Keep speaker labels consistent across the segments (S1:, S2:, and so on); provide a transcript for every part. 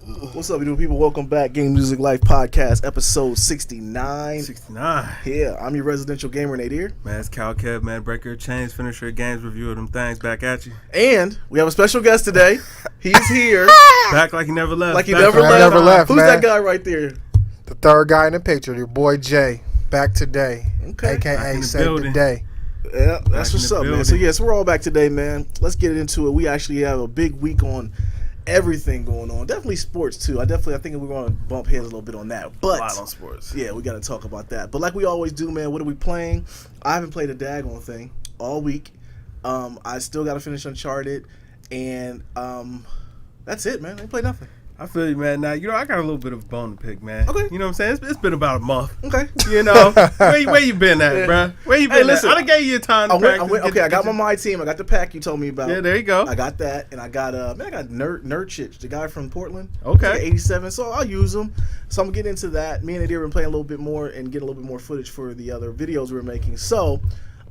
S1: What's up, you people? Welcome back. GamesMusicLyfe podcast, episode 69.
S2: 69.
S1: Yeah, I'm your residential gamer, Nadir.
S2: Man, it's Cal Kev, man. Breaker of Chains, finisher of games, review of them things. Back at you.
S1: And we have a special guest today. He's here.
S2: Back like he never left.
S1: Like he
S2: Back
S1: never
S2: like
S1: left. Who's
S3: man.
S1: that guy right there?
S3: The third guy in the picture, your boy Jay. Back today.
S1: Okay.
S3: AKA
S2: Back in the
S3: Save
S2: building.
S3: the Day.
S1: Yeah, that's
S2: Back
S1: what's
S2: in the
S1: up, man.
S2: building.
S1: So, yes, we're all back today, man. Let's get into it. We actually have a big week on everything going on. Definitely sports, too. I think we're going to bump heads a little bit on that. But
S2: a lot on sports.
S1: yeah, we got to talk about that. But like we always do, man, what are we playing? I haven't played a daggone thing all week. I still got to finish Uncharted. And that's it, man. I ain't played nothing.
S2: I feel you, man. Now, I got a little bit of a bone to pick, man.
S1: Okay.
S2: You know what I'm saying? It's been about a month.
S1: Okay.
S2: Where you been at,
S1: Yeah.
S2: bruh? Where you been
S1: Hey, listen,
S2: at? I done gave you time to
S1: I
S2: practice.
S1: got my team. I got the pack you told me about.
S2: Yeah, there you go.
S1: I got that, and I got Nerdchich, the guy from Portland.
S2: Okay.
S1: Like 87. So I'll use him. So I'm gonna get into that. Me and Nadir been playing a little bit more and get a little bit more footage for the other videos we were making. So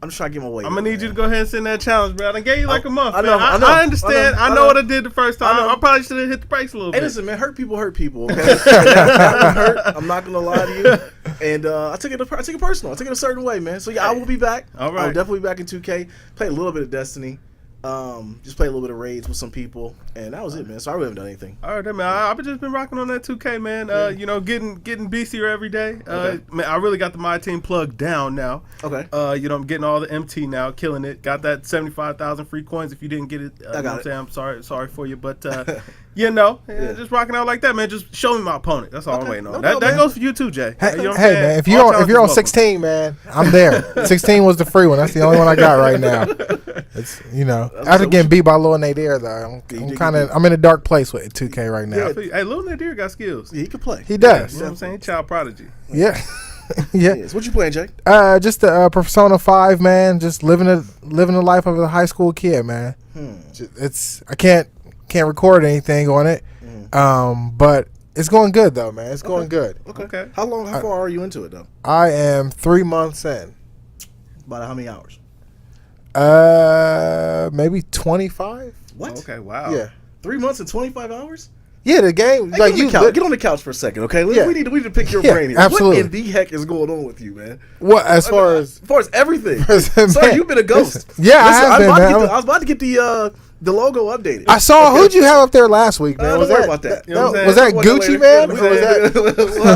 S1: I'm just trying to get my way.
S2: I'm going to need you to go ahead and send that challenge, bro. I done gave you like a month.
S1: I know,
S2: man.
S1: I know,
S2: I understand.
S1: I
S2: I
S1: know.
S2: know what I did the first time.
S1: I know.
S2: I probably should have hit the brakes a little
S1: Hey,
S2: bit.
S1: listen, man. Hurt people. Okay. that one hurt. I'm not gonna lie to you. And I took it personal. I took it a certain way, man. So yeah, I will be back.
S2: All right.
S1: I'll definitely be back in 2K. Play a little bit of Destiny. Just play a little bit of raids with some people, and that was it, man. So I really haven't done anything.
S2: All right, man. I've just been rocking on that 2K, man. Getting beastier every day.
S1: Okay.
S2: Man, I really got the My Team plug down now.
S1: Okay.
S2: I'm getting all the MT now, killing it. Got that 75,000 free coins. If you didn't get it,
S1: I got
S2: I'm
S1: it.
S2: saying I'm sorry for you, but
S1: Yeah.
S2: just rocking out like that, man. Just show me my opponent. That's all
S1: Okay.
S2: I'm waiting on.
S1: No
S2: that
S1: doubt,
S2: that
S1: man.
S2: goes for you too, Jay.
S3: Hey,
S2: You know what I'm
S3: hey
S2: saying?
S3: man, if
S2: All
S3: you're
S2: challenges
S3: on
S2: welcome.
S3: 16, man, I'm there. 16 was the free one. That's the only one I got right now. It's after getting beat by Lil Nadir though, I'm in a dark place with 2K right now.
S2: I feel you. Hey, Lil Nadir got skills.
S1: Yeah, he can play.
S3: He
S2: You know
S3: does.
S2: what I'm saying? Child prodigy.
S3: Yeah. Yeah.
S1: Yes. What you playing, Jake?
S3: Just the Persona 5, man. Just living the life of a high school kid, man. I can't record anything on it. But it's going good though, man. It's going good.
S2: Okay.
S1: How far are you into it though?
S3: I am 3 months in.
S1: About how many hours?
S3: Maybe 25.
S1: What?
S2: Okay. Wow.
S3: Yeah.
S1: 3 months and 25 hours?
S3: Yeah, the game.
S1: Hey,
S3: Like
S1: get on the couch for a second, okay?
S3: Yeah.
S1: We need to pick your
S3: Yeah,
S1: brain here.
S3: absolutely.
S1: What in the heck is going on with you, man?
S3: What as far as
S1: everything.
S3: Man,
S1: Sir, you've been a ghost.
S3: yeah, I have been, man.
S1: I was about to get the logo updated.
S3: I saw who'd you have up there last week, man?
S1: Don't
S3: Was
S1: worry
S3: that
S1: about that.
S2: You know what I'm
S3: was that
S1: We'll talk
S3: Gucci
S1: later.
S3: man?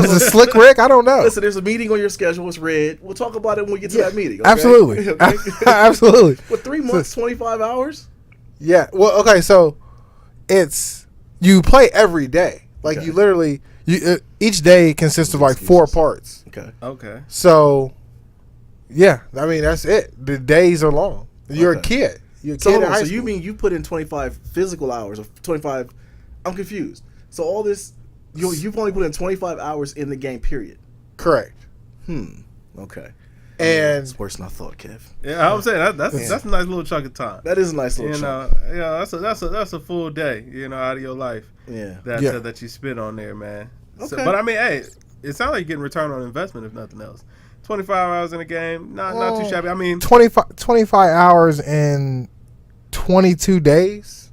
S3: Or was it Slick Rick? I don't know.
S1: Listen, there's a meeting on your schedule. It's red. We'll talk about it when we get to that meeting. Okay?
S3: Absolutely,
S1: Okay?
S3: absolutely.
S1: With 3 months, 25 hours?
S3: Yeah. Well, okay. So it's you play every day. Like
S1: Okay.
S3: you literally each day consists of like 4 parts.
S1: Okay.
S2: Okay.
S3: So yeah, I mean that's it. The days are long. You're a
S1: Okay.
S3: kid. You're a
S1: So,
S3: kid
S1: hold
S3: in
S1: on,
S3: high
S1: so
S3: school.
S1: you mean you put in 25 physical hours of 25? I'm confused. So all this, you've only put in 25 hours in the game, period.
S3: Correct.
S1: Okay.
S3: And
S1: It's worse than I thought, Kev.
S2: Yeah, I'm saying that's a nice little chunk of time.
S1: That is a nice little
S2: You
S1: chunk.
S2: know, that's a full day, out of your life
S1: Yeah.
S2: that you spent on there, man. So,
S1: Okay.
S2: but I mean, hey, it sounds like you're getting return on investment if nothing else. 25 hours in a game, not too shabby. I mean,
S3: 25 hours in 22 days.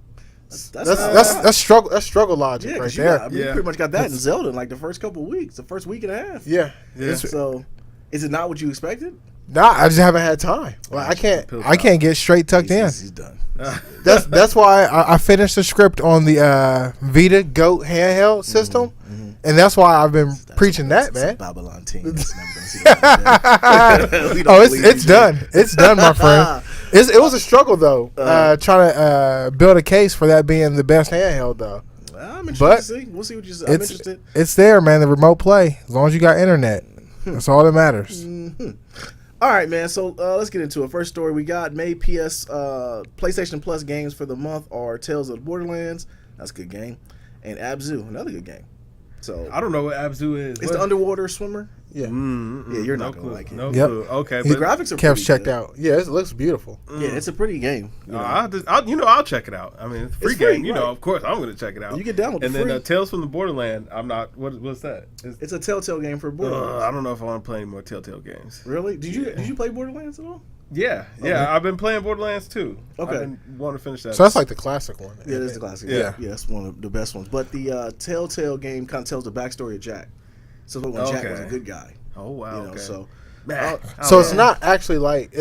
S3: That's struggle. That's struggle logic
S1: Yeah,
S3: right
S1: 'cause you
S3: there.
S1: got, you pretty much got that in Zelda in like the first couple of weeks, the first week and a half.
S3: Yeah.
S2: Yeah.
S1: So, is it not what you expected?
S3: Nah, I just haven't had time. Like, I can't get straight tucked in.
S1: He's done.
S3: That's why I finished the script on the Vita Goat handheld system, and that's why I've been preaching that,
S1: That's a
S3: man.
S1: Babylon team. That's never gonna see that again. We don't
S3: Oh,
S1: believe
S3: it's
S1: you.
S3: done. It's done, my friend. It was a struggle though, trying to build a case for that being the best handheld though.
S1: I'm interested
S3: But
S1: to see. We'll see what you say. I'm interested.
S3: It's there, man. The remote play, as long as you got internet, that's all that matters.
S1: All right, man. So let's get into it. First story we got: made PlayStation Plus games for the month are Tales of the Borderlands. That's a good game, and Abzu, another good game. So
S2: I don't know what Abzu is.
S1: it's the underwater swimmer.
S3: Yeah,
S1: Yeah, you're not
S2: no
S1: gonna
S2: clue.
S1: like it.
S2: No
S3: Yep.
S2: clue. Okay,
S1: The
S2: but
S1: graphics are
S3: Kev's
S1: pretty
S3: checked
S1: good.
S3: out. Yeah, it looks beautiful.
S1: Yeah, it's a pretty game. You know.
S2: I'll check it out. I mean, it's a free
S1: It's free,
S2: game.
S1: right.
S2: Of course, I'm going to check it out.
S1: You get down with
S2: and
S1: the
S2: then
S1: free.
S2: Tales from the Borderland. I'm not. What's that?
S1: It's a Telltale game for Borderlands.
S2: I don't know if I want to play any more Telltale games.
S1: Really? Did you play Borderlands at all?
S2: Yeah. I've been playing Borderlands 2.
S1: Okay.
S2: I've been wanting to finish that.
S3: So that's like the classic one.
S1: Yeah, that's the classic.
S2: Yeah.
S1: Yeah, that's one of the best ones. But the Telltale game kind of tells the backstory of Jack. So when Jack was a good guy.
S2: Oh wow.
S1: You know, so
S3: So it's not actually like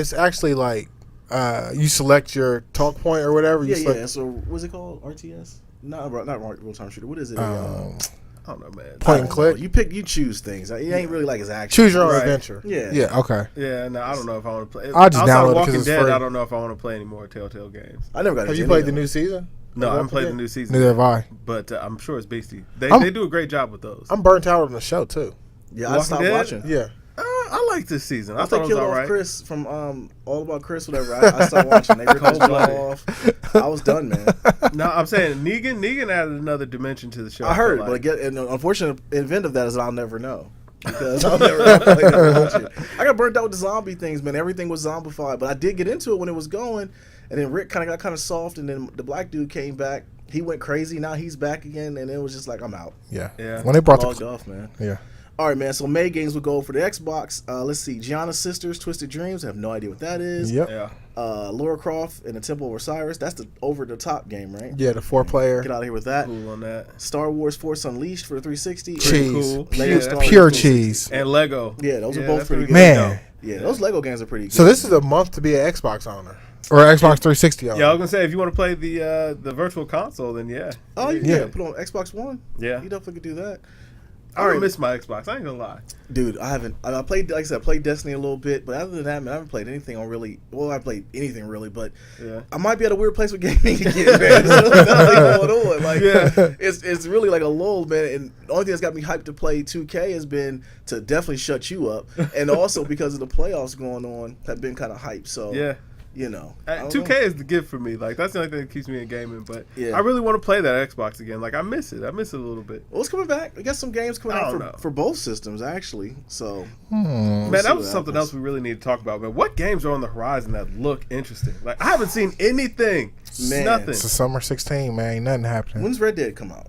S3: you select your talk point or whatever.
S1: Yeah. So what's it called? RTS? Not real time shooter. What is it?
S2: I don't know, man.
S3: Point and click.
S1: You choose things. It ain't really like his action.
S3: Choose your own
S2: Right.
S3: adventure.
S1: Yeah.
S3: Yeah. Okay.
S2: Yeah, no, I don't know if I want to play.
S3: I'll just
S2: outside
S3: download
S2: of
S3: it 'cause
S2: Walking
S3: it's
S2: Dead,
S3: free.
S2: I don't know if I want to play any more Telltale games.
S1: I never got.
S3: Have you played the new season?
S2: No, I haven't played the new season.
S3: Neither have I.
S2: But I'm sure it's beastie. They do a great job with those.
S3: I'm burnt out on the show too.
S1: Yeah, I
S2: Walking
S1: stopped
S2: Dead?
S1: watching.
S3: Yeah.
S2: I like this season. I
S1: After
S2: thought
S1: they
S2: it was
S1: killed
S2: all
S1: off
S2: right.
S1: Chris from All About Chris, whatever, I stopped watching. They ripped his jaw off. I was done, man.
S2: No, I'm saying Negan added another dimension to the show.
S1: I heard,
S2: feel
S1: but
S2: like.
S1: again, and the unfortunate event of that is I'll never know. Because I'll never watch it. I got burnt out with the zombie things, man. Everything was zombified, but I did get into it when it was going, and then Rick got kind of soft, and then the black dude came back. He went crazy. Now he's back again, and it was just like I'm out.
S3: Yeah.
S2: Yeah.
S3: When they brought
S1: Logged off, man.
S3: Yeah.
S1: All right, man. So May games will go for the Xbox. Let's see, Gianna's Sisters, Twisted Dreams. I have no idea what that is.
S3: Yep.
S2: Yeah.
S1: Lara Croft and the Temple of Osiris. That's the over-the-top game, right?
S3: Yeah, the 4-player.
S1: Get out of here with that.
S2: Cool on that.
S1: Star Wars Force Unleashed for the 360.
S3: Cheese.
S2: Cool.
S1: Lego
S2: Yeah,
S1: Star
S2: that's
S1: Wars
S3: Pure
S1: 360.
S3: cheese.
S2: And Lego.
S1: Yeah, those are
S2: Yeah,
S1: both
S2: that's
S1: pretty good.
S3: Man.
S1: Yeah, those Lego games are pretty good.
S3: So this is a month to be an Xbox owner. Or Xbox 360 owner.
S2: Yeah, I was gonna say if you want to play the virtual console, then yeah.
S1: Oh, you
S3: Yeah.
S1: can put on Xbox One.
S2: Yeah.
S1: You definitely could do that.
S2: I don't miss my Xbox. I ain't gonna lie.
S1: Dude, I haven't. I played, like I said, I played Destiny a little bit, but other than that, man, I haven't played anything on really. Well, I played anything really, but
S2: Yeah.
S1: I might be at a weird place with gaming again, man. There's nothing going on. Like,
S2: Yeah.
S1: it's really like a lull, man. And the only thing that's got me hyped to play 2K has been to definitely shut you up, and also because of the playoffs going on, have been kind of hyped. So
S2: Yeah.
S1: you know, I don't
S2: 2K
S1: know.
S2: is the gift for me. Like that's the only thing that keeps me in gaming. But
S1: Yeah.
S2: I really want to play that Xbox again. Like I miss it. I miss it a little bit.
S1: Well, it's coming back. We got some games coming
S2: I
S1: out
S2: don't know.
S1: for both systems, actually. So,
S2: Man,
S1: see
S2: that was
S1: what
S2: something
S1: happens.
S2: else we really need to talk about. Man, what games are on the horizon that look interesting? Like I haven't seen anything.
S1: Man.
S2: Nothing.
S3: It's a summer 16, man. Ain't nothing happening.
S1: when's Red Dead come out?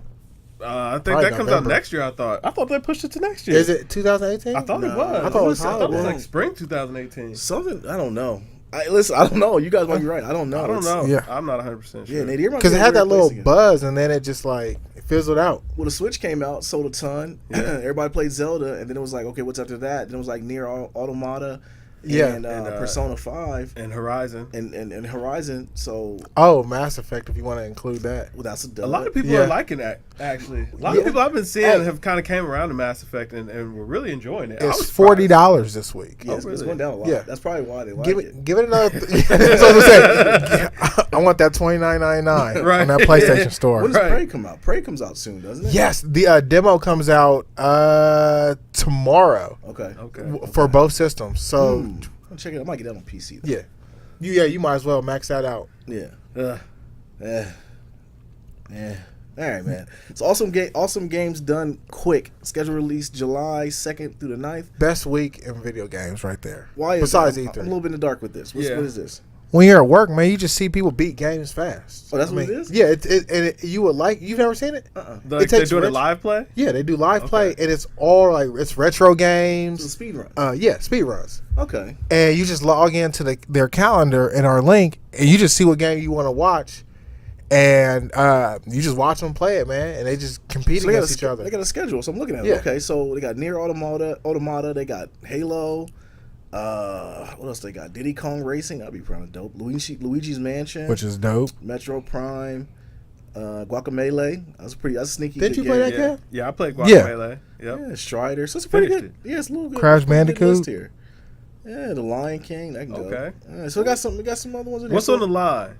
S2: I think
S3: Probably
S2: that comes out
S3: November.
S2: next year. I thought they pushed it to next year.
S3: Is it 2018?
S2: I thought it
S1: Nah.
S2: was.
S3: I thought it was
S2: I thought it was
S3: Halloween.
S2: like spring 2018.
S1: Something I don't know. Listen, I don't know. You guys might be right. I don't know.
S2: I don't
S1: It's-
S2: know.
S3: Yeah.
S2: I'm not 100% sure.
S1: Yeah, Nadir might
S3: Because
S1: be
S3: it
S1: in a
S3: had that
S1: weird place
S3: little
S1: again.
S3: buzz, and then it just like it fizzled out.
S1: Well, the Switch came out, sold a ton.
S2: Yeah.
S1: Everybody played Zelda, and then it was like, okay, what's after that? Then it was like Nier Automata,
S3: Yeah.
S1: and,
S2: And,
S1: Persona 5,
S2: And Horizon.
S1: and Horizon. So,
S3: Oh, Mass Effect, if you want to include that.
S1: well, that's a
S2: A lot of people
S3: Yeah.
S2: are liking that, actually. A lot
S3: Yeah.
S2: of people I've been seeing
S3: Hey.
S2: have kind of came around to Mass Effect and were really enjoying it. I
S3: It's
S2: was
S3: $40 this week.
S1: Yeah, it's
S2: really?
S1: going down a lot.
S3: Yeah.
S1: That's probably why they like
S3: Give
S1: it.
S3: it, give it another. That's what I'm saying. I want that $29.99
S2: Right.
S3: on that PlayStation Store.
S1: When does
S2: Right.
S1: Prey come out? Prey comes out soon, doesn't it?
S3: Yes, the demo comes out tomorrow
S1: Okay.
S2: Okay.
S3: for both systems. So
S1: I'll check it out. I might get that on PC. Though.
S3: yeah, you might as well max that out.
S1: Yeah.
S2: Ugh.
S1: Yeah. All right, man. It's awesome games done quick. Schedule release July 2nd through the 9th.
S3: Best week in video games, right there.
S1: Why is
S3: Besides
S1: that? I'm a
S3: E3?
S1: little bit in the dark with this.
S2: Yeah.
S1: What is this?
S3: When you're at work, man, you just see people beat games fast.
S1: Oh, that's what it is?
S3: Yeah, you would like. You've never seen it?
S1: Uh-uh.
S2: Like,
S3: It
S2: they're
S3: takes
S2: doing a
S3: rich-
S2: live play?
S3: Yeah, they do live play,
S2: Okay.
S3: and it's all like it's retro
S1: It's a
S3: games.
S1: speed run.
S3: Speed runs.
S1: Okay.
S3: And you just log into their calendar and our link, and you just see what game you want to watch, and you just watch them play it, man. And they just compete
S1: So they got
S3: against each other.
S1: They got a schedule, so I'm looking at it.
S3: Yeah.
S1: Okay, so they got Nier Automata. They got Halo. What else they got? Diddy Kong Racing. That'd be kind of dope. Luigi's Mansion.
S3: Which is dope.
S1: Metro Prime. Guacamelee. That's a sneaky.
S3: Didn't
S1: good
S3: you play
S1: game.
S3: that
S2: Yeah.
S3: game?
S2: Yeah, I played
S3: Yeah.
S2: Guacamelee. Yep.
S1: Yeah, Strider. So it's a pretty
S2: Finished
S1: good. Yeah, it's a little good.
S3: Crash
S1: it's a pretty good
S3: Bandicoot?
S1: list here. Yeah, the Lion King. That can go.
S2: Okay.
S1: So we got some other ones in there.
S2: What's
S1: So
S2: on the line?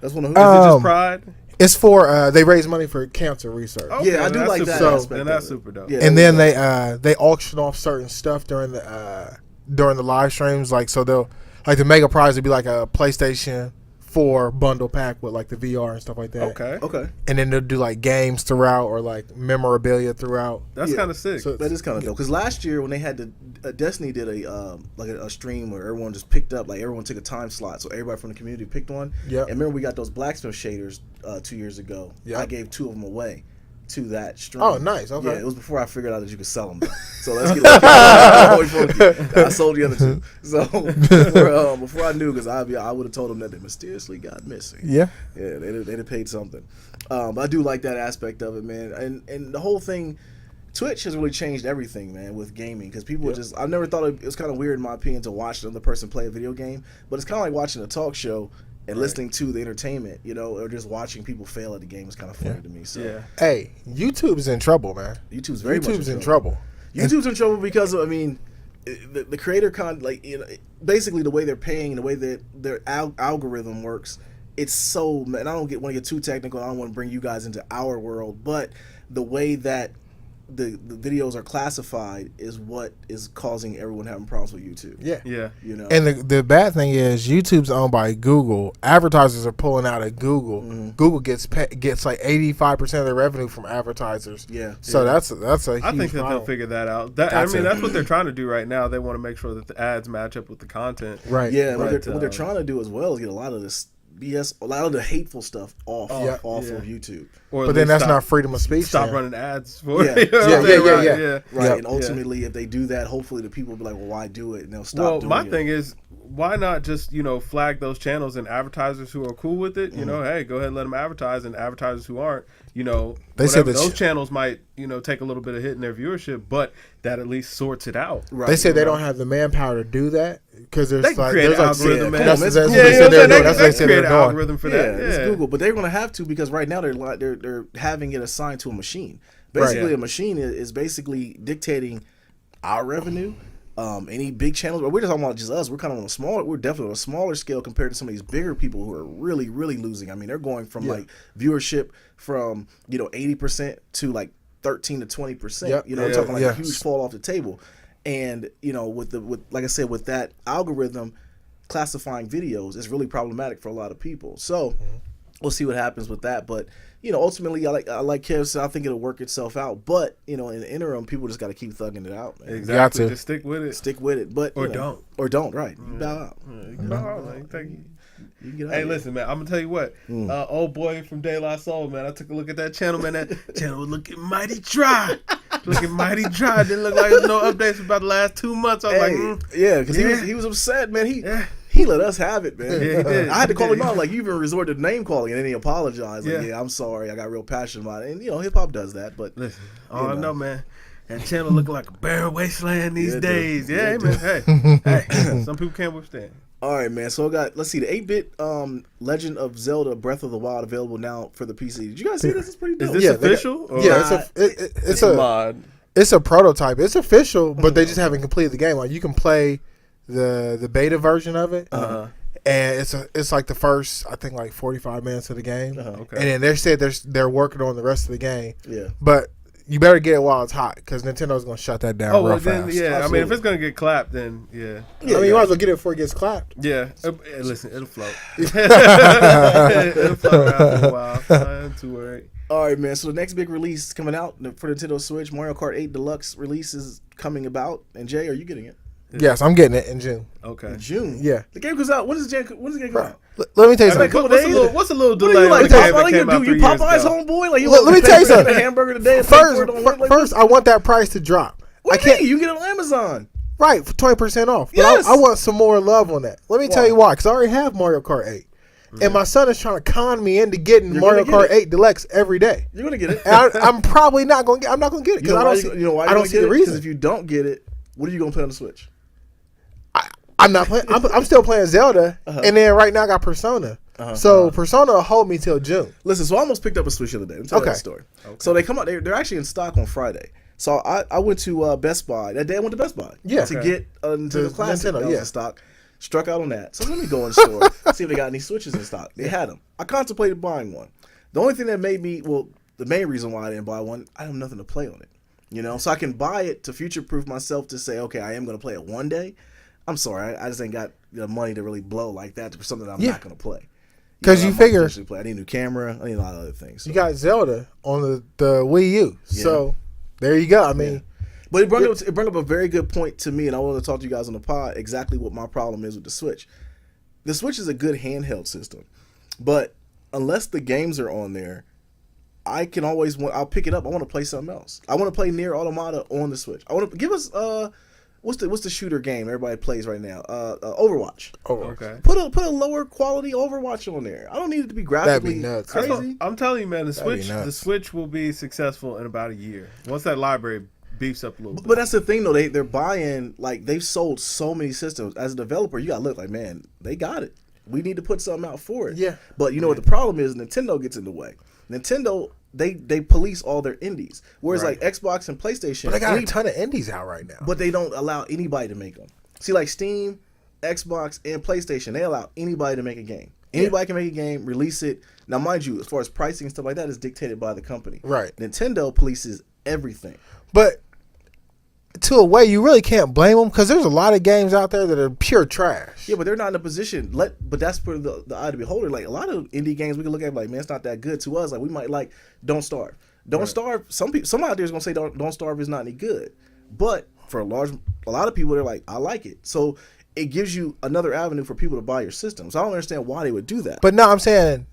S1: That's one of
S2: Is it
S1: who.
S2: just Pride?
S3: It's for they raise money for cancer research.
S2: Okay,
S1: Yeah, I do
S2: that's
S1: like
S2: super
S1: that
S2: dope.
S1: aspect
S2: And
S1: of
S2: that's
S1: it.
S2: super dope.
S1: Yeah.
S3: And then they auction off certain stuff during the live streams, like so they'll like the mega prize would be like a PlayStation 4 bundle pack with like the VR and stuff like that.
S2: Okay.
S1: Okay,
S3: And then they'll do like games throughout or like memorabilia throughout.
S2: That's
S1: Yeah.
S2: kind of sick.
S3: So
S1: that is kind of dope. Because last year when they had Destiny did a stream where everyone just picked up, like everyone took a time slot, so everybody from the community picked one.
S3: Yep.
S1: And remember we got those blacksmith shaders 2 years ago.
S3: Yep.
S1: I gave 2 of them away. to that stream.
S3: Oh, nice. Okay.
S1: Yeah, it was before I figured out that you could sell them. Though. So let's get I sold the other two. So before I knew, because I would have told them that they mysteriously got missing.
S3: Yeah.
S1: Yeah, they'd have paid something. But I do like that aspect of it, man. And the whole thing, Twitch has really changed everything, man, with gaming. Because people just, I never thought it was kind of weird, in my opinion, to watch another person play a video game. But it's kind of like watching a talk show and listening to the entertainment, or just watching people fail at the game is kind of funny to me. So,
S3: hey, YouTube's in trouble, man.
S1: YouTube's very much
S3: in trouble.
S1: YouTube's in trouble because of, the creator basically the way they're paying and the way that their algorithm works. It's so, and I don't want to get too technical. I don't want to bring you guys into our world, but the way that the videos are classified is what is causing everyone having problems with YouTube.
S2: Yeah.
S3: And the bad thing is YouTube's owned by Google. Advertisers are pulling out of Google. Mm-hmm. Google gets like 85% of their revenue from advertisers.
S1: Yeah.
S3: So that's a huge
S2: I think that
S3: problem.
S2: they'll figure that out. That's what they're trying to do right now. They want to make sure that the ads match up with the content.
S3: Right.
S1: Yeah. What they're trying to do as well is get a lot of this BS, a lot of the hateful stuff off of YouTube.
S3: But then that's not freedom of speech.
S2: Stop running ads for
S1: it.
S2: Yeah.
S1: Right. And ultimately, if they do that, hopefully the people will be like, well, why do it? And they'll stop doing it.
S2: Well, my thing is, why not just, flag those channels and advertisers who are cool with it, hey, go ahead and let them advertise, and advertisers who aren't, they said those channels might, take a little bit of hit in their viewership, but that at least sorts it out.
S3: Right. They said they don't have the manpower to do that because there's
S2: they create an algorithm.
S3: That's what
S2: they create an algorithm for that.
S1: Yeah, it's Google, but they're going to have to because right now they're having it assigned to a machine. Basically, a machine is basically dictating our revenue. Any big channels, but we're just talking about just us. We're kind of on a smaller. We're definitely on a smaller scale compared to some of these bigger people who are really, really losing. They're going from like viewership from 80% to like 13 to 20%. We're talking like a huge fall off the table. And with like I said, with that algorithm classifying videos, it's really problematic for a lot of people. So we'll see what happens with that. But ultimately, I like Kev said, I think it'll work itself out. But in the interim, people just got to keep thugging it out, man.
S2: Exactly. Just stick with it.
S1: Stick with it, but don't. Right? You bow out.
S2: You can bow out. You can get out. Hey, listen, man. I'm gonna tell you what. Old boy from De La Soul, man. I took a look at that channel, man. That channel was looking mighty dry. Didn't look like there's no updates for about the last 2 months. I was
S1: because he was upset, man. He let us have it, man.
S2: Yeah, he did.
S1: I had to call him out. Like, you even resorted to name calling, and then he apologized. Like, I'm sorry. I got real passionate about it. And, hip hop does that. But
S2: listen, I know, man. That channel looking like a barren wasteland these days. Man. Hey, some people can't withstand.
S1: All right, man. So I got, let's see, the 8-bit Legend of Zelda Breath of the Wild available now for the PC. Did you guys see this? It's pretty dope.
S2: Is this official?
S3: It's a mod. It's a prototype. It's official, but they just haven't completed the game. Like, you can play the beta version of it, and it's like the first, I think, like 45 minutes of the game, and then they said they're working on the rest of the game. Yeah, but you better get it while it's hot because Nintendo's gonna shut that down real fast.
S2: Absolutely. if it's gonna get clapped, then
S3: you might as well get it before it gets clapped.
S2: Yeah, listen, it'll float. It'll float around for a while. Not too worried.
S1: All right, man. So the next big release coming out for Nintendo Switch, Mario Kart 8 Deluxe release is coming about. And Jay, are you getting it?
S3: Yes, I'm getting it in June.
S2: Okay.
S1: In June?
S3: Yeah.
S1: The game comes out. When does the game come out?
S3: Let me tell you something.
S2: What's a little delay?
S1: What are you like? You Popeye's homeboy? Like,
S3: let me tell you something.
S1: A hamburger today.
S3: First, I want that price to drop.
S1: What do you mean? You can get it on Amazon.
S3: Right, for 20% off. But
S1: yes.
S3: I want some more love on that. Let me tell you why. Because I already have Mario Kart 8. And my son is trying to con me into getting Mario Kart 8 Deluxe every day.
S1: You're gonna get it.
S3: And I'm probably not gonna get. I'm not gonna get it because I don't see the reason. Because
S1: if you don't get it, what are you gonna play on the Switch?
S3: I'm not playing. I'm still playing Zelda, and then right now I got Persona. So Persona will hold me till June.
S1: Listen, so I almost picked up a Switch the other day. Let me tell you that story. Okay. So they come out. They're actually in stock on Friday. So I went to Best Buy that day. I went to Best Buy to get Nintendo Classic that was in stock. Struck out on that. So let me go in the store, see if they got any Switches in stock. They had them. I contemplated buying one. The only thing that made me, the main reason why I didn't buy one, I have nothing to play on it. So I can buy it to future-proof myself to say, okay, I am going to play it one day. I'm sorry, I just ain't got the money to really blow like that for something that I'm not going to play.
S3: Because you figure,
S1: I need a new camera, I need a lot of other things. So.
S3: You got Zelda on the Wii U, so there you go. I mean.
S1: But it brought up a very good point to me, and I want to talk to you guys on the pod exactly what my problem is with the Switch. The Switch is a good handheld system, but unless the games are on there, I can always I'll pick it up. I want to play something else. I want to play Nier Automata on the Switch. I want to give us what's the shooter game everybody plays right now? Overwatch.
S3: Oh,
S2: okay.
S1: Put a lower quality Overwatch on there. I don't need it to be graphically crazy.
S2: I'm telling you, man, the Switch will be successful in about a year once that library beefs up a little bit.
S1: But that's the thing, though. They're buying, like, they've sold so many systems. As a developer, you got to look like, man, they got it. We need to put something out for it.
S3: Yeah.
S1: But you know what the problem is? Nintendo gets in the way. Nintendo, they police all their indies. Whereas, like, Xbox and PlayStation.
S3: But they got a ton of indies out right now.
S1: But they don't allow anybody to make them. See, like, Steam, Xbox, and PlayStation, they allow anybody to make a game. Anybody can make a game, release it. Now, mind you, as far as pricing and stuff like that, is dictated by the company.
S3: Right.
S1: Nintendo polices everything.
S3: But to a way, you really can't blame them because there's a lot of games out there that are pure trash.
S1: Yeah, but they're not in a position. But that's for the eye of the beholder. Like a lot of indie games, we can look at like, man, it's not that good to us. Like we might like Don't Starve. Don't Starve. Some out there is gonna say Don't Starve is not any good. But for a lot of people, they're like, I like it. So it gives you another avenue for people to buy your system. So I don't understand why they would do that.
S3: But no, I'm saying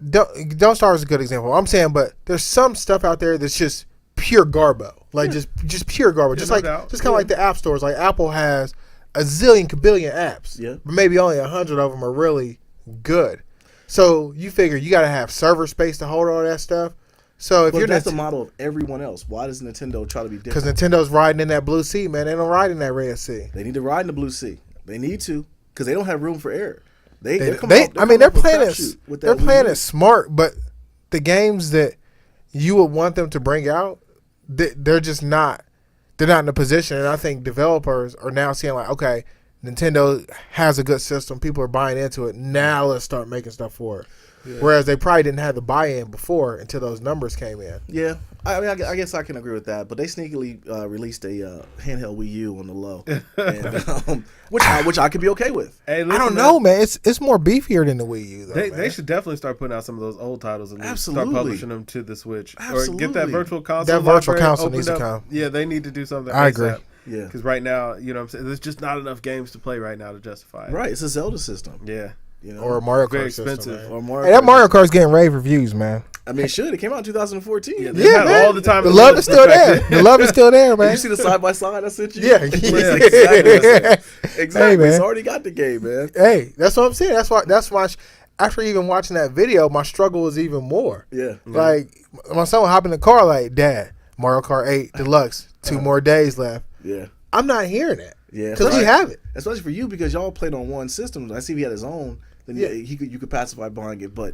S3: Don't Starve is a good example. I'm saying, but there's some stuff out there that's just pure garbo, like just pure garbage. Just kind of like the app stores. Like Apple has a zillion kabillion apps, but maybe only 100 of them are really good. So you figure you got to have server space to hold all that stuff. So if
S1: that's the model of everyone else. Why does Nintendo try to be different?
S3: Because Nintendo's riding in that blue sea, man. They don't ride in that red sea.
S1: They need to ride in the blue sea. They need to because they don't have room for error. They're
S3: playing it smart, but the games that you would want them to bring out, they're just not. They're not in a position, and I think developers are now seeing like, okay, Nintendo has a good system. People are buying into it. Now let's start making stuff for it. Yeah. Whereas they probably didn't have the buy-in before until those numbers came in.
S1: Yeah, I mean, I guess I can agree with that. But they sneakily released a handheld Wii U on the low, and, which I could be okay with.
S2: Hey, listen,
S3: I don't know, man. It's more beefier than the Wii U, though.
S2: They should definitely start putting out some of those old titles and start publishing them to the Switch.
S1: Absolutely.
S2: Or get that virtual console.
S3: That virtual console needs to come.
S2: Yeah, they need to do something.
S3: I agree.
S1: Yeah,
S2: because right now, you know what I'm saying, there's just not enough games to play right now to justify it.
S1: Right, it's a Zelda system.
S2: Yeah.
S1: You know,
S3: or a Mario Kart
S2: very
S3: expensive.
S2: System,
S3: That Mario Kart's getting rave reviews, man.
S1: I mean, it should. It came out in 2014.
S2: Yeah, man. All the time.
S3: The love is still there. The love is still there, man.
S1: Did you see the side by side I sent you?
S3: Yeah.
S1: Exactly.
S3: Hey, man.
S1: It's already got the game, man.
S3: Hey, that's what I'm saying. That's why. After even watching that video, my struggle was even more.
S1: Yeah.
S3: Like my son would hop in the car, like, Dad, Mario Kart 8 Deluxe, 2 more days left.
S1: Yeah.
S3: I'm not hearing that.
S1: Yeah.
S3: Because we have it.
S1: Especially for you because y'all played on one system. I see if he had his own. Then you could pacify buying it, but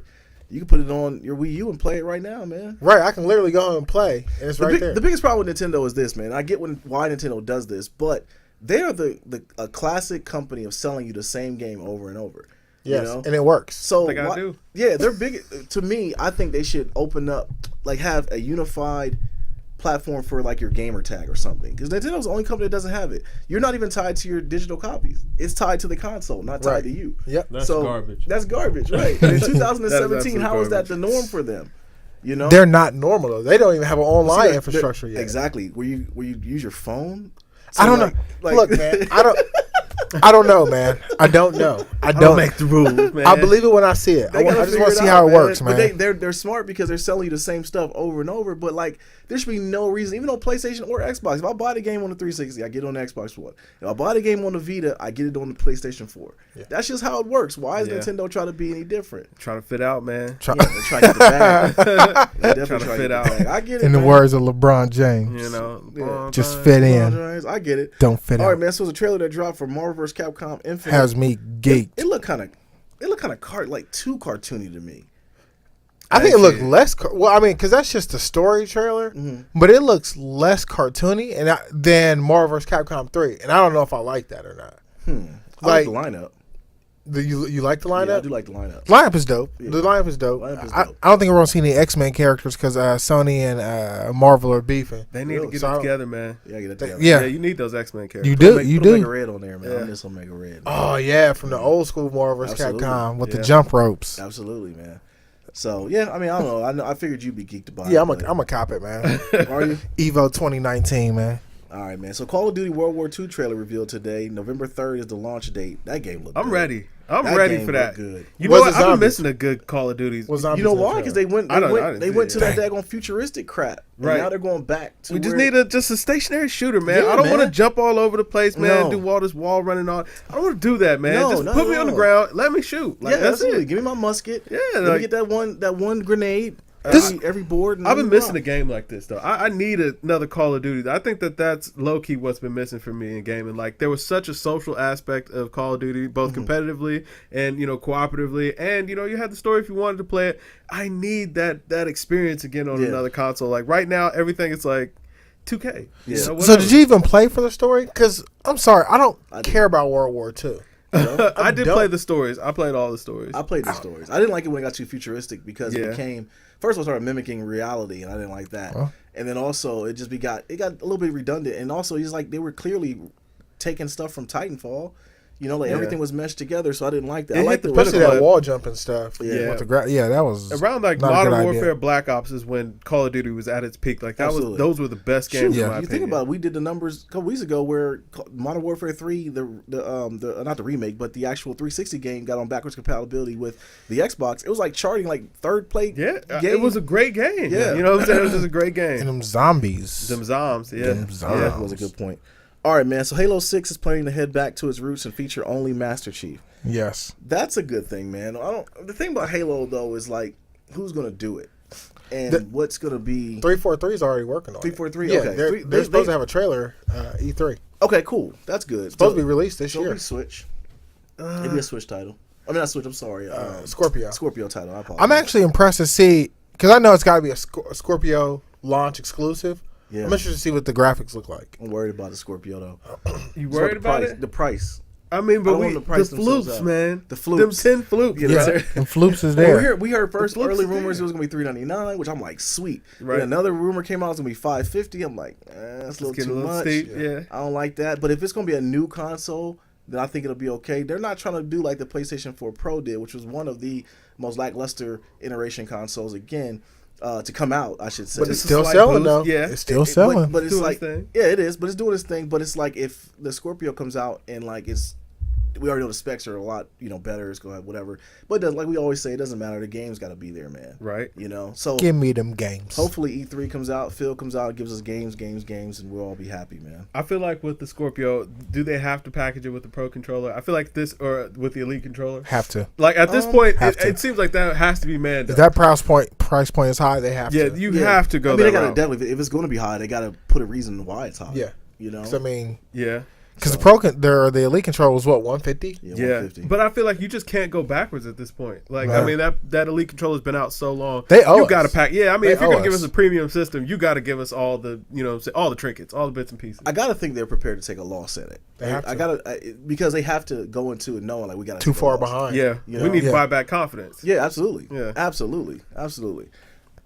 S1: you can put it on your Wii U and play it right now, man.
S3: Right, I can literally go home and play, and it's right there.
S1: The biggest problem with Nintendo is this, man. I get why Nintendo does this, but they're a classic company of selling you the same game over and over.
S3: Yes,
S1: you know?
S3: And it works.
S1: So
S2: like I do.
S1: Yeah, they're big. To me, I think they should open up, like have a unified platform for like your gamer tag or something, because Nintendo's the only company that doesn't have it. You're not even tied to your digital copies. It's tied to the console, not tied to you.
S3: Yep.
S2: That's garbage.
S1: That's garbage, right? And in 2017, how is that the norm for them? You know,
S3: they're not normal though. They don't even have an online infrastructure yet.
S1: Exactly. Where you use your phone.
S3: So I don't know. Look, man, I don't know, man. I don't know. I don't
S2: make the rules, man.
S3: I believe it when I see it. I just want to see how it works, man.
S1: But they're smart because they're selling you the same stuff over and over. But like, there should be no reason, even on PlayStation or Xbox. If I buy the game on the 360, I get it on the Xbox One. If I buy the game on the Vita, I get it on the PlayStation 4. Yeah. That's just how it works. Why is Nintendo trying to be any different?
S2: Trying to fit out, man.
S1: They're trying to get the bag. They're
S2: trying to fit out.
S1: I get it.
S3: In the words of LeBron James,
S2: you know,
S3: just fit in.
S1: I get it.
S3: Don't fit in.
S1: All right, man. So it was a trailer that dropped for Marvel vs. Capcom Infinite.
S3: Has me geeked.
S1: It looked kind of too cartoony to me.
S3: I think it looked less. Well, I mean, because that's just a story trailer, but it looks less cartoony than Marvel vs. Capcom 3, and I don't know if I like that or not.
S1: I like the lineup.
S3: You like the lineup?
S1: Yeah, I do like the lineup.
S3: Lineup is dope.
S1: Yeah.
S3: The lineup is dope. I don't think we're gonna see any X-Men characters because Sony and Marvel are beefing.
S2: They need to get it together, man.
S1: Yeah, get it together.
S3: Yeah,
S2: you need those X-Men characters.
S3: You do.
S1: Put Omega Red on there, man.
S2: Yeah.
S1: I miss Omega Red. Man.
S3: Oh yeah, from the old school Marvel vs. Capcom with the jump ropes.
S1: Absolutely, man. So yeah, I mean, I don't know. I figured you'd be geeked about it.
S3: Yeah, I'm a cop it, man.
S1: Are you?
S3: Evo 2019, man.
S1: All right, man. So Call of Duty World War II trailer revealed today. November 3rd is the launch date. That game looked good.
S2: I'm ready. I'm
S1: That
S2: ready
S1: game
S2: for that.
S1: looked good.
S2: You know
S3: Was
S2: what?
S3: it
S2: I've been
S3: zombies?
S2: missing a good Call of Duty.
S3: Was
S1: You
S3: zombies
S1: know
S3: in the
S1: why?
S3: trailer?
S1: Because they went
S2: I didn't
S1: they
S2: see
S1: went
S2: it.
S1: to that daggone futuristic crap. And
S2: Right.
S1: now they're going back to
S2: We just
S1: where,
S2: need just a stationary shooter, man.
S1: Yeah,
S2: I don't want to
S1: man.
S2: jump all over the place, man.
S1: No.
S2: Do all this wall running on. I don't want to do that, man.
S1: No,
S2: just
S1: no,
S2: put me
S1: no.
S2: on the ground. Let me shoot. Like,
S1: yeah,
S2: that's
S1: absolutely.
S2: it.
S1: Give me my musket.
S2: Yeah,
S1: Let me
S2: like-
S1: get that one grenade.
S3: This-
S1: Every board. And
S2: I've been
S1: let me
S2: missing a
S1: rock.
S2: game like this though. I need another Call of Duty. I think that's low key what's been missing for me in gaming. Like there was such a social aspect of Call of Duty, both competitively and cooperatively, and you had the story if you wanted to play it. I need that experience again on
S1: Yeah.
S2: another console. Like right now, everything is like 2K.
S1: Yeah.
S3: So
S2: whatever.
S3: did you even play for the story? Because I'm sorry, I don't
S1: I did.
S3: care about World War II.
S2: I did
S3: don't.
S2: play the stories. I played all the stories.
S1: I played the stories. I didn't like it when it got too futuristic because
S2: Yeah.
S1: it became first of all started mimicking reality, and I didn't like that.
S3: Huh?
S1: And then also it got a little bit redundant, and also it's like they were clearly taking stuff from Titanfall. Everything was meshed together, so I didn't like that.
S2: It
S1: I
S2: hit
S1: like
S2: the
S1: the
S3: Especially
S2: pinnacle.
S3: that wall jumping stuff.
S1: Yeah.
S3: With the yeah, that was
S2: Around like
S3: not a good
S2: Modern
S3: idea.
S2: Warfare Black Ops is when Call of Duty was at its peak. Like
S1: Absolutely.
S2: those were the best
S1: Shoot,
S2: games
S3: Yeah.
S2: in my
S1: you
S2: opinion.
S1: think about it, we did the numbers a couple weeks ago where Modern Warfare 3, the not the remake, but the actual 360 game got on backwards compatibility with the Xbox. It was like charting like third place.
S2: Yeah,
S1: game.
S2: it was a great game.
S1: Yeah.
S2: You know what I'm saying? It was just a great game.
S3: and them zombies.
S2: Them Zoms, yeah.
S3: Them
S1: Yeah,
S3: Zoms.
S1: that was a good point. All right, man. So Halo 6 is planning to head back to its roots and feature only Master Chief.
S3: Yes.
S1: That's a good thing, man. The thing about Halo though is like who's gonna do it, and what's gonna be
S3: 343 is already working on
S1: 343.
S3: it.
S1: Okay,
S3: Yeah, they're supposed to have a trailer E3.
S1: Okay, cool. That's good.
S3: Supposed to be released this
S1: So
S3: year.
S1: we Switch. Maybe a Switch title. I mean, not Switch. I'm sorry.
S3: Scorpio.
S1: Scorpio title. I apologize.
S3: I'm actually impressed to see because I know it's got to be a Scorpio launch exclusive.
S1: Yeah.
S3: I'm interested to see what the graphics look like.
S1: I'm worried about the Scorpio though.
S2: You
S1: It's
S2: worried
S1: the
S2: about
S1: price.
S2: it?
S1: The price.
S2: I mean,
S1: I
S2: but
S1: don't
S2: we
S1: want to
S2: the
S1: price themselves
S2: floops,
S1: out.
S2: man.
S1: The floops.
S2: Them 10 floops.
S1: Yeah,
S2: Yeah,
S1: that's-
S3: And Floops is
S1: Well,
S3: there.
S1: we heard first
S2: The floops
S1: early
S2: is
S1: rumors
S2: there.
S1: it was gonna be $399, which I'm like sweet.
S2: Right.
S1: Then another rumor came out it was gonna be $550. I'm like, that's a little
S2: getting
S1: too
S2: a little
S1: much.
S2: steep. Yeah.
S1: I don't like that. But if it's gonna be a new console, then I think it'll be okay. They're not trying to do like the PlayStation 4 Pro did, which was one of the most lackluster iteration consoles again to come out. I should say.
S3: But it's
S2: Just a
S3: still
S2: slight
S3: selling
S2: boost,
S3: though.
S2: yeah.
S3: It's still selling.
S1: But it's
S2: Doing
S1: like,
S2: its thing.
S1: yeah, it is. But it's doing its thing. But it's like if the Scorpio comes out and like we already know the specs are a lot, better. It's going to have whatever. But it does, like we always say, it doesn't matter. The game's got to be there, man.
S2: Right.
S1: So
S3: Give me them games.
S1: hopefully E3 comes out, Phil comes out, gives us games, and we'll all be happy, man.
S2: I feel like with the Scorpio, do they have to package it with the Pro controller? I feel like this, or with the Elite controller.
S3: Have to.
S2: Like at this point,
S3: have to.
S2: it seems like that has to be manned.
S3: If that price point is high, they have
S2: Yeah,
S3: to.
S2: you have to go.
S1: I mean, they
S2: that
S1: got to
S2: route.
S1: definitely. If it's going to be high, they got to put a reason why it's high.
S3: Yeah. 'Cause, I mean,
S2: Yeah.
S3: because the Elite controller was what 150.
S1: Yeah,
S2: Yeah,
S1: 150.
S2: but I feel like you just can't go backwards at this point. Like,
S3: Right.
S2: I mean, that Elite controller's been out so long.
S3: They owe
S2: You
S3: us.
S2: got to pack. Yeah, I mean,
S3: They
S2: if you're gonna
S3: owe
S2: give
S3: us.
S2: us a premium system, you got to give us all the, all the trinkets, all the bits and pieces.
S1: I got to think they're prepared to take a loss at it.
S3: They have to.
S1: I got to because they have to go into it knowing like we got
S3: Too far behind.
S2: Yeah,
S1: You
S2: we
S1: know?
S2: need to
S3: Yeah.
S2: buy back confidence.
S1: Yeah, absolutely.
S2: Yeah.
S1: absolutely.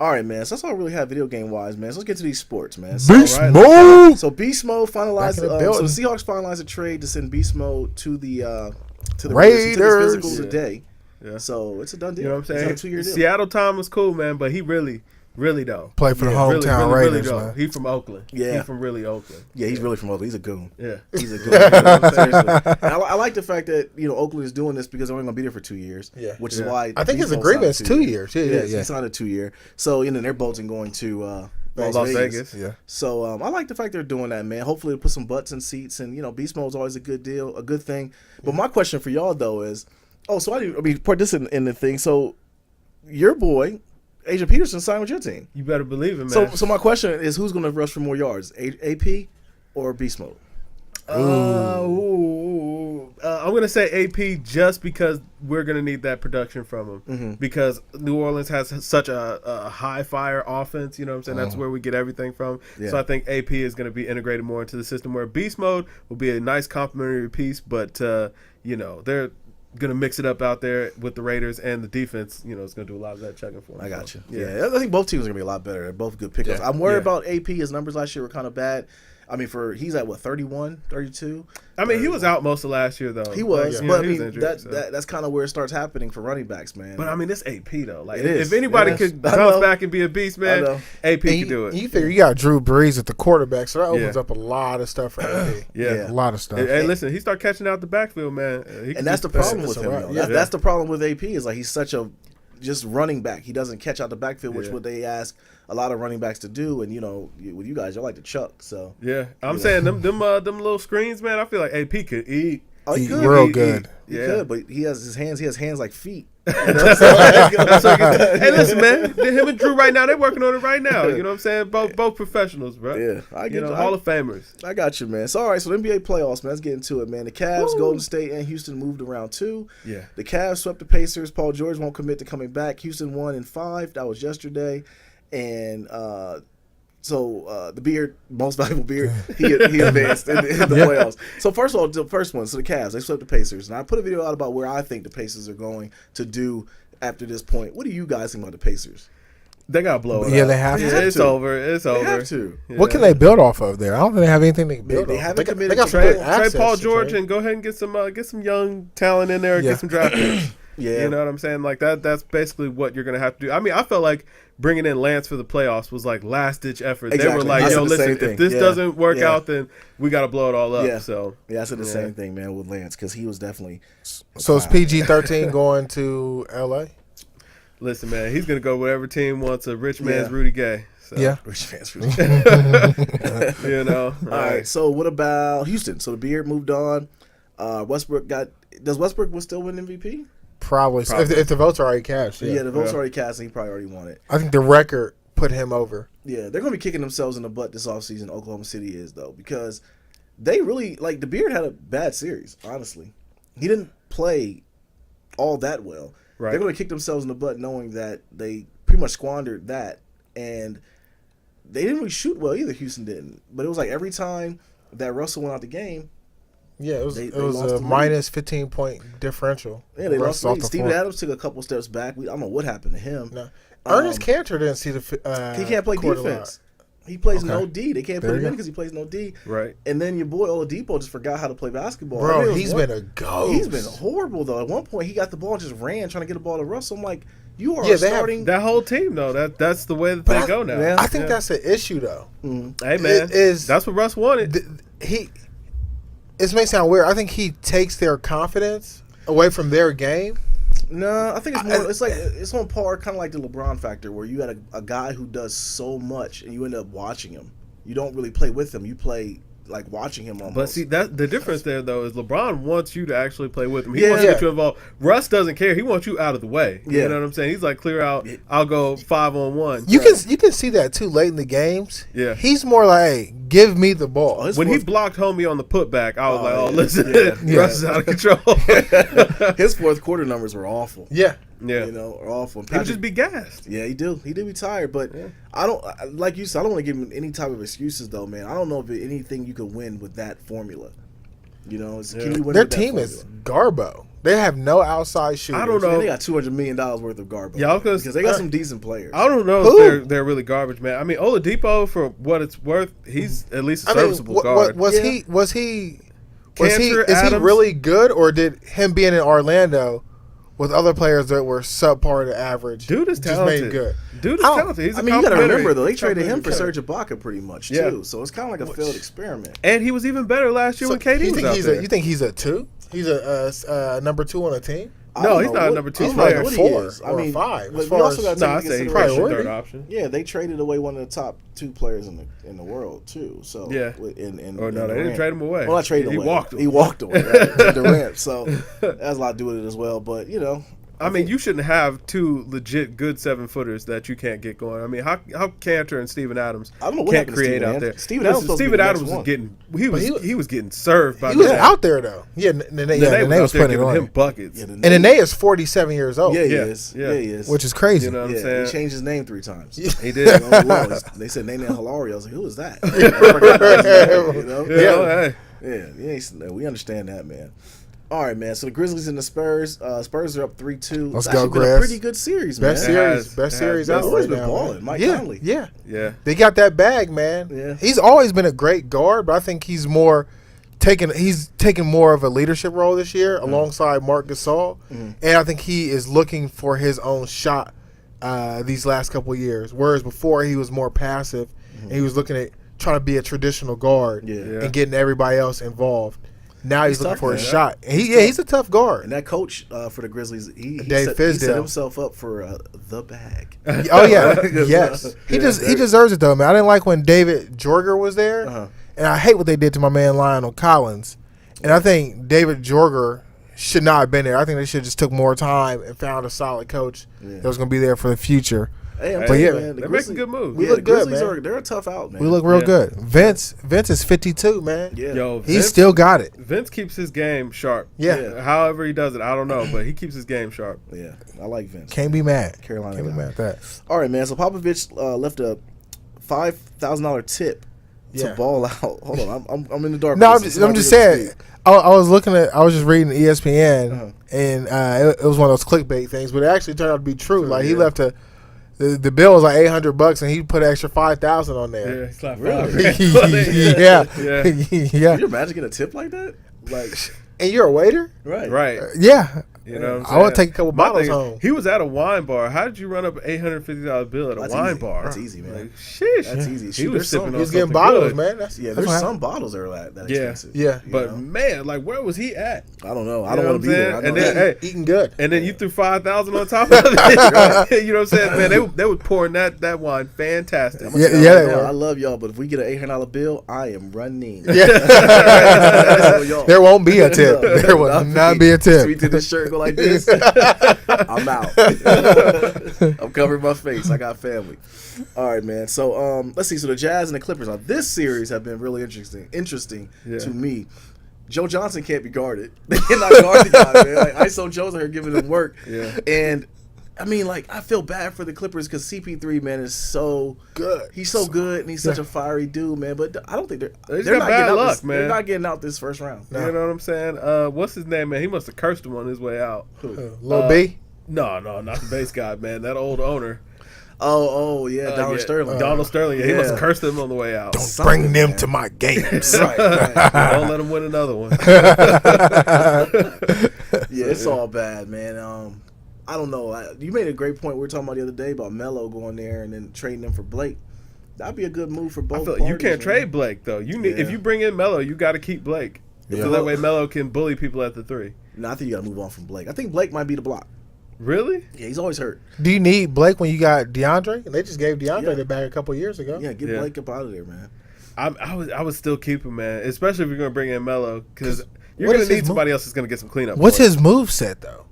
S1: All right, man. So that's all I really have video game wise, man. So let's get to these sports, man.
S3: Beast
S2: Alright,
S3: mode.
S1: So Beast Mode finalized.
S3: Back in the
S1: So the
S3: building.
S1: Seahawks finalized a trade to send Beast Mode to the
S3: Raiders.
S1: He took his physical
S2: Yeah.
S1: today.
S2: Yeah.
S1: So it's a done deal.
S2: You know what I'm saying?
S1: It's a 2-year deal.
S2: Seattle Tom was cool, man, but he really though.
S3: Play for the
S2: Really,
S3: hometown
S2: really,
S3: Raiders,
S2: though.
S3: man.
S2: He from Oakland.
S1: Yeah.
S2: He from really Oakland.
S1: Yeah, he's really from Oakland. He's a goon.
S2: Yeah.
S1: He's a goon. Seriously. And I like the fact that Oakland is doing this because they're only going to be there for 2 years.
S3: Yeah.
S1: Which is
S2: Yeah.
S1: why
S3: I think
S1: Beast
S3: his
S1: Mode
S3: agreement is
S1: signed
S3: 2 years. Yeah.
S1: He signed a 2-year. So they're bolting going to Las
S2: Las
S1: Vegas.
S2: Vegas.
S3: Yeah.
S1: So I like the fact they're doing that, man. Hopefully it'll put some butts in seats, and Beast Mode's always a good deal, a good thing. But my question for y'all though is, put this in the thing. So your boy, Adrian Peterson, signed with your team.
S2: You better believe it, man.
S1: So my question is, who's going to rush for more yards, AP or Beast Mode?
S2: I'm gonna say AP just because we're gonna need that production from him because New Orleans has such a high fire offense. You know what I'm saying? That's where we get everything from.
S1: Yeah.
S2: So I think AP is gonna be integrated more into the system. Where Beast Mode will be a nice complementary piece, but they're gonna mix it up out there with the Raiders and the defense. Is gonna do a lot of that checking for them.
S1: I got you.
S2: Yeah.
S1: Yeah, I think both teams are gonna be a lot better. They're both good pickups.
S3: Yeah.
S1: I'm worried
S2: Yeah.
S1: about AP. His numbers last year were kind of bad. I mean, he's at what 31, 32.
S2: I mean, he was out most of last year though.
S1: He was,
S2: yeah,
S1: but I
S2: he was
S1: mean
S2: injured,
S1: that's kind of where it starts happening for running backs, man.
S2: But I mean, it's AP though. Like,
S1: it is.
S2: If anybody could bounce back and be a beast, man, AP could do it.
S3: You figure you got Drew Brees at the quarterback, so that opens up a lot of stuff for AP.
S2: Yeah,
S3: a lot of stuff.
S2: Hey, listen, he started catching out the backfield, man.
S1: And that's the problem with him. That's the problem with AP is like he's such a just running back. He doesn't catch out the backfield, which what they ask a lot of running backs to do. And with you guys, you like to chuck. So
S2: I'm saying them little screens, man. I feel like AP could eat.
S1: Oh, he could.
S3: Real good.
S1: He could, but he has his hands. He has hands like feet.
S2: Hey, listen, man. Him and Drew right now, they're working on it right now. You know what I'm saying? Both professionals, bro.
S1: Yeah, I get you.
S2: Hall of Famers.
S1: I got you, man. So all right, so the NBA playoffs, man. Let's get into it, man. The Cavs, Golden State, and Houston moved around 2.
S2: Yeah.
S1: The Cavs swept the Pacers. Paul George won't commit to coming back. Houston won in 5. That was yesterday, and so the Beard, most valuable Beard, he advanced in the playoffs. So first of all, the first one, so the Cavs, they swept the Pacers. And I put a video out about where I think the Pacers are going to do after this point. What do you guys think about the Pacers?
S2: They got to blow it
S3: Yeah,
S2: up.
S3: they have to.
S2: It's over. It's over.
S1: They have to.
S2: Yeah.
S3: What can they build off of there? I don't think they have anything to build
S1: They
S3: off.
S1: haven't committed
S3: they got
S1: to
S3: some good
S1: trade
S3: assets
S2: Paul
S3: to
S2: George
S3: trade.
S2: and go ahead and get some young talent in there and get some draft picks.
S1: Yeah.
S2: You know what I'm saying? Like that's basically what you're gonna have to do. I mean, I felt like bringing in Lance for the playoffs was like last ditch effort.
S1: Exactly.
S2: They were like,
S1: I
S2: yo,
S1: said the
S2: listen,
S1: same
S2: if
S1: thing.
S2: this doesn't work out, then we got to blow it all up.
S1: Yeah.
S2: So
S1: I said the same thing, man, with Lance, because he was definitely.
S3: So is PG-13 going to LA?
S2: Listen, man, he's gonna go whatever team wants a rich man's Rudy Gay. So.
S3: Yeah.
S1: Rich fans.
S2: You know.
S1: All right. So what about Houston? So the Beard moved on. Westbrook does Westbrook still win MVP?
S3: Probably. If the votes are already cast.
S1: Yeah, the votes are already cast, and he probably already won it.
S3: I think the record put him over.
S1: Yeah, they're going to be kicking themselves in the butt this offseason, Oklahoma City is, though, because they really, the Beard had a bad series, honestly. He didn't play all that well.
S2: Right.
S1: They're going to kick themselves in the butt knowing that they pretty much squandered that, and they didn't really shoot well either, Houston didn't. But it was like every time that Russell went out the game,
S3: yeah, it was
S1: they
S3: a minus 15-point differential.
S1: Yeah, they lost the lead. Steven Adams took a couple steps back. I don't know what happened to him.
S3: No. Ernest Cantor didn't see the
S1: he can't play defense. He plays no D. They can't put him in because he plays no D.
S2: Right.
S1: And then your boy Oladipo just forgot how to play basketball.
S3: Bro, he's been a ghost.
S1: He's been horrible, though. At one point, he got the ball and just ran trying to get the ball to Russell. I'm like, you are starting.
S2: That whole team, though. That's the way that they go now.
S1: Yeah.
S3: I think that's an issue, though.
S1: Mm-hmm.
S2: Hey, man. That's what Russ wanted.
S3: It may sound weird. I think he takes their confidence away from their game.
S1: No, I think it's more. It's like it's on par, kind of like the LeBron factor, where you got a guy who does so much, and you end up watching him. You don't really play with him. You play like watching him almost.
S2: But see, that the difference there though is LeBron wants you to actually play with him. He wants to get you involved. Russ doesn't care. He wants you out of the way. You know what I'm saying? He's like, clear out. I'll go 5-on-1.
S3: You can see that too late in the games.
S2: Yeah,
S3: he's more like, hey, give me the ball.
S2: When he blocked homie on the putback, I was like, oh, listen, Russ is out of control.
S1: His fourth quarter numbers were awful.
S3: Yeah.
S1: Yeah, awful.
S2: He would just be gassed.
S1: Yeah, he did be tired, but I don't like you said. I don't want to give him any type of excuses, though, man. I don't know if there's anything you can win with that formula. You know, can you win?
S3: Their team is Garbo. They have no outside shooters.
S2: I don't know.
S1: They got $200 million worth of Garbo.
S2: Yeah,
S1: because they got some decent players.
S2: I don't know if they're really garbage, man. I mean, Oladipo, for what it's worth, he's at least a serviceable guard.
S3: Was he? Is he really good, or did him being in Orlando with other players that were subpar to average?
S2: Dude is talented.
S3: Just made him good.
S2: Dude is talented. He's
S1: you got to remember though, they traded him for Serge Ibaka pretty much too. So it's kind of like a failed experiment.
S2: And he was even better last year when KD was out there.
S3: You think he's a 2? He's a number 2 on a team?
S2: No, he's not a number 2
S3: He's
S2: player.
S3: like 4 or 5.
S1: But we also got to
S2: I'd say he's third option.
S1: Yeah, they traded away one of the top 2 players in the world too. So
S2: yeah,
S1: they
S2: didn't trade him away.
S1: Well, not trade him away. He walked away. Durant. So that has a lot to do with it as well. But
S2: I mean, you shouldn't have 2 legit good 7-footers that you can't get going. I mean, how Cantor and Steven Adams can't create out there.
S1: Steven Adams was
S2: getting he was getting served by.
S3: He was out there though. Yeah, Nene was putting
S2: him buckets.
S3: And Nene is 47 years old.
S1: Yeah, he is. Yeah, he is.
S3: Which is crazy.
S2: You know what I'm saying?
S1: He changed his name 3 times.
S2: He did.
S1: They said Nene Hilari. I was like, who is that?
S3: Yeah,
S1: Yeah, we understand that, man. All right, man. So the Grizzlies and the Spurs. Spurs are up 3-2.
S3: Let's
S1: It's
S3: go,
S1: actually been a
S3: Grizz.
S1: pretty good series, man.
S3: Best series out
S1: Always
S3: right
S1: been
S3: now.
S1: balling.
S3: Man.
S1: Mike
S3: Yeah,
S1: Conley.
S3: yeah. They got that bag, man.
S1: Yeah.
S3: He's always been a great guard, but I think he's taking more of a leadership role this year alongside Marc Gasol, and I think he is looking for his own shot these last couple of years. Whereas before he was more passive, and he was looking at trying to be a traditional guard and getting everybody else involved. Now he's looking for a shot. And he's a tough guard.
S1: And that coach for the Grizzlies, he
S3: Dave
S1: set himself up for the bag.
S3: Oh yeah, yes. He deserves it though, man. I didn't like when David Jorger was there, and I hate what they did to my man Lionel Collins. And I think David Jorger should not have been there. I think they should have just took more time and found a solid coach that was going to be there for the future.
S1: Hey, I'm
S3: But
S1: telling
S3: yeah,
S1: you, man,
S2: they're making good moves.
S3: We look good,
S1: Grizzlies
S3: man.
S1: they're a tough out, man.
S3: We look real good. Vince is 52, man.
S1: Yeah.
S2: Yo,
S3: He still got it.
S2: Vince keeps his game sharp.
S3: Yeah.
S2: However he does it, I don't know, but he keeps his game sharp.
S1: Yeah, I like Vince.
S3: Can't be mad.
S1: Carolina
S3: Can't be
S1: guy.
S3: mad at that.
S1: All right, man. So Popovich left a $5,000 tip to ball out. Hold on, I'm in the dark.
S3: No, I'm just saying. I was just reading ESPN, and it was one of those clickbait things, but it actually turned out to be true. Like he left the bill was like $800, and he put an extra $5,000 on there.
S2: Yeah, he's like,
S1: Really?
S3: Yeah.
S1: Can you imagine getting a tip like that? Like,
S3: And you're a waiter?
S2: Right.
S3: Yeah.
S2: You know what I'm
S3: I would
S2: saying?
S3: take a couple
S2: My
S3: bottles
S2: thing is,
S3: home.
S2: He was at a wine bar. How did you run up an $850 bill at a
S1: That's
S2: wine
S1: easy.
S2: bar?
S1: That's easy, man.
S2: Like, sheesh.
S1: That's easy.
S2: He
S1: Shoot,
S2: was
S1: there's
S2: sipping
S1: some-
S2: on
S3: He was getting
S2: something
S3: bottles,
S2: good.
S3: man.
S1: there's
S3: what
S1: some
S3: happened.
S1: bottles that are that
S2: Yeah.
S1: expensive.
S3: Yeah.
S1: You
S2: But
S1: know?
S2: man, like, where was he at?
S1: I don't know. I
S2: You
S1: don't
S2: know
S1: want to
S2: what
S1: be
S2: I'm
S1: there. I
S2: saying?
S1: know
S2: And then,
S1: that.
S2: hey,
S3: Eating good.
S2: And then you threw $5,000 on top of it. You know what I'm saying, man? They were pouring that wine fantastic.
S1: I'm gonna tell
S3: Yeah,
S1: y'all
S3: they
S1: right now,
S3: were.
S1: I love y'all, but if we get an $800 bill, I am running.
S3: Yeah. There won't be a tip. There will not be a tip.
S1: Sweet to this shirt, go like this. I'm out. I'm covering my face. I got family. All right, man. So let's see. So the Jazz and the Clippers. Now this series have been really interesting to me. Joe Johnson can't be guarded. They cannot guard the guy, man. Like ISO Joe's out here giving him work.
S2: Yeah.
S1: And I mean, like, I feel bad for the Clippers because CP3, man, is so
S3: Good.
S1: He's so good and he's such a fiery dude, man. But I don't think
S2: They
S1: they're
S2: just got
S1: not
S2: bad
S1: getting out
S2: luck,
S1: this,
S2: man.
S1: They're not getting out this first round.
S2: You know what I'm saying? What's his name, man? He must have cursed him on his way out.
S3: Lil B?
S2: No, not the base guy, man. That old owner.
S1: Oh, yeah, Donald Sterling.
S2: Donald Sterling. Yeah, he
S1: yeah.
S2: must have cursed him on the way out.
S3: Don't bring them to my games.
S1: right.
S2: Don't let him win another one.
S1: Yeah, it's all bad, man. I don't know. You made a great point. We were talking about the other day about Melo going there and then trading them for Blake. That'd be a good move for both
S2: I feel
S1: parties.
S2: you can't
S1: man.
S2: trade Blake though. You need if you bring in Melo, you got to keep Blake.
S3: Yeah.
S2: So that way Melo can bully people at the three.
S1: No, I think you got to move on from Blake. I think Blake might be the block.
S2: Really?
S1: Yeah, he's always hurt.
S3: Do you need Blake when you got DeAndre? And they just gave DeAndre
S1: Yeah.
S3: the bag a couple years ago.
S1: Yeah, get Blake up out of there, man.
S2: I would still keep him, man. Especially if you're going to bring in Melo, because you're
S3: What
S2: going
S3: is
S2: to
S3: his
S2: need somebody else that's going to get some cleanup.
S3: What's
S2: for you.
S3: his move set though?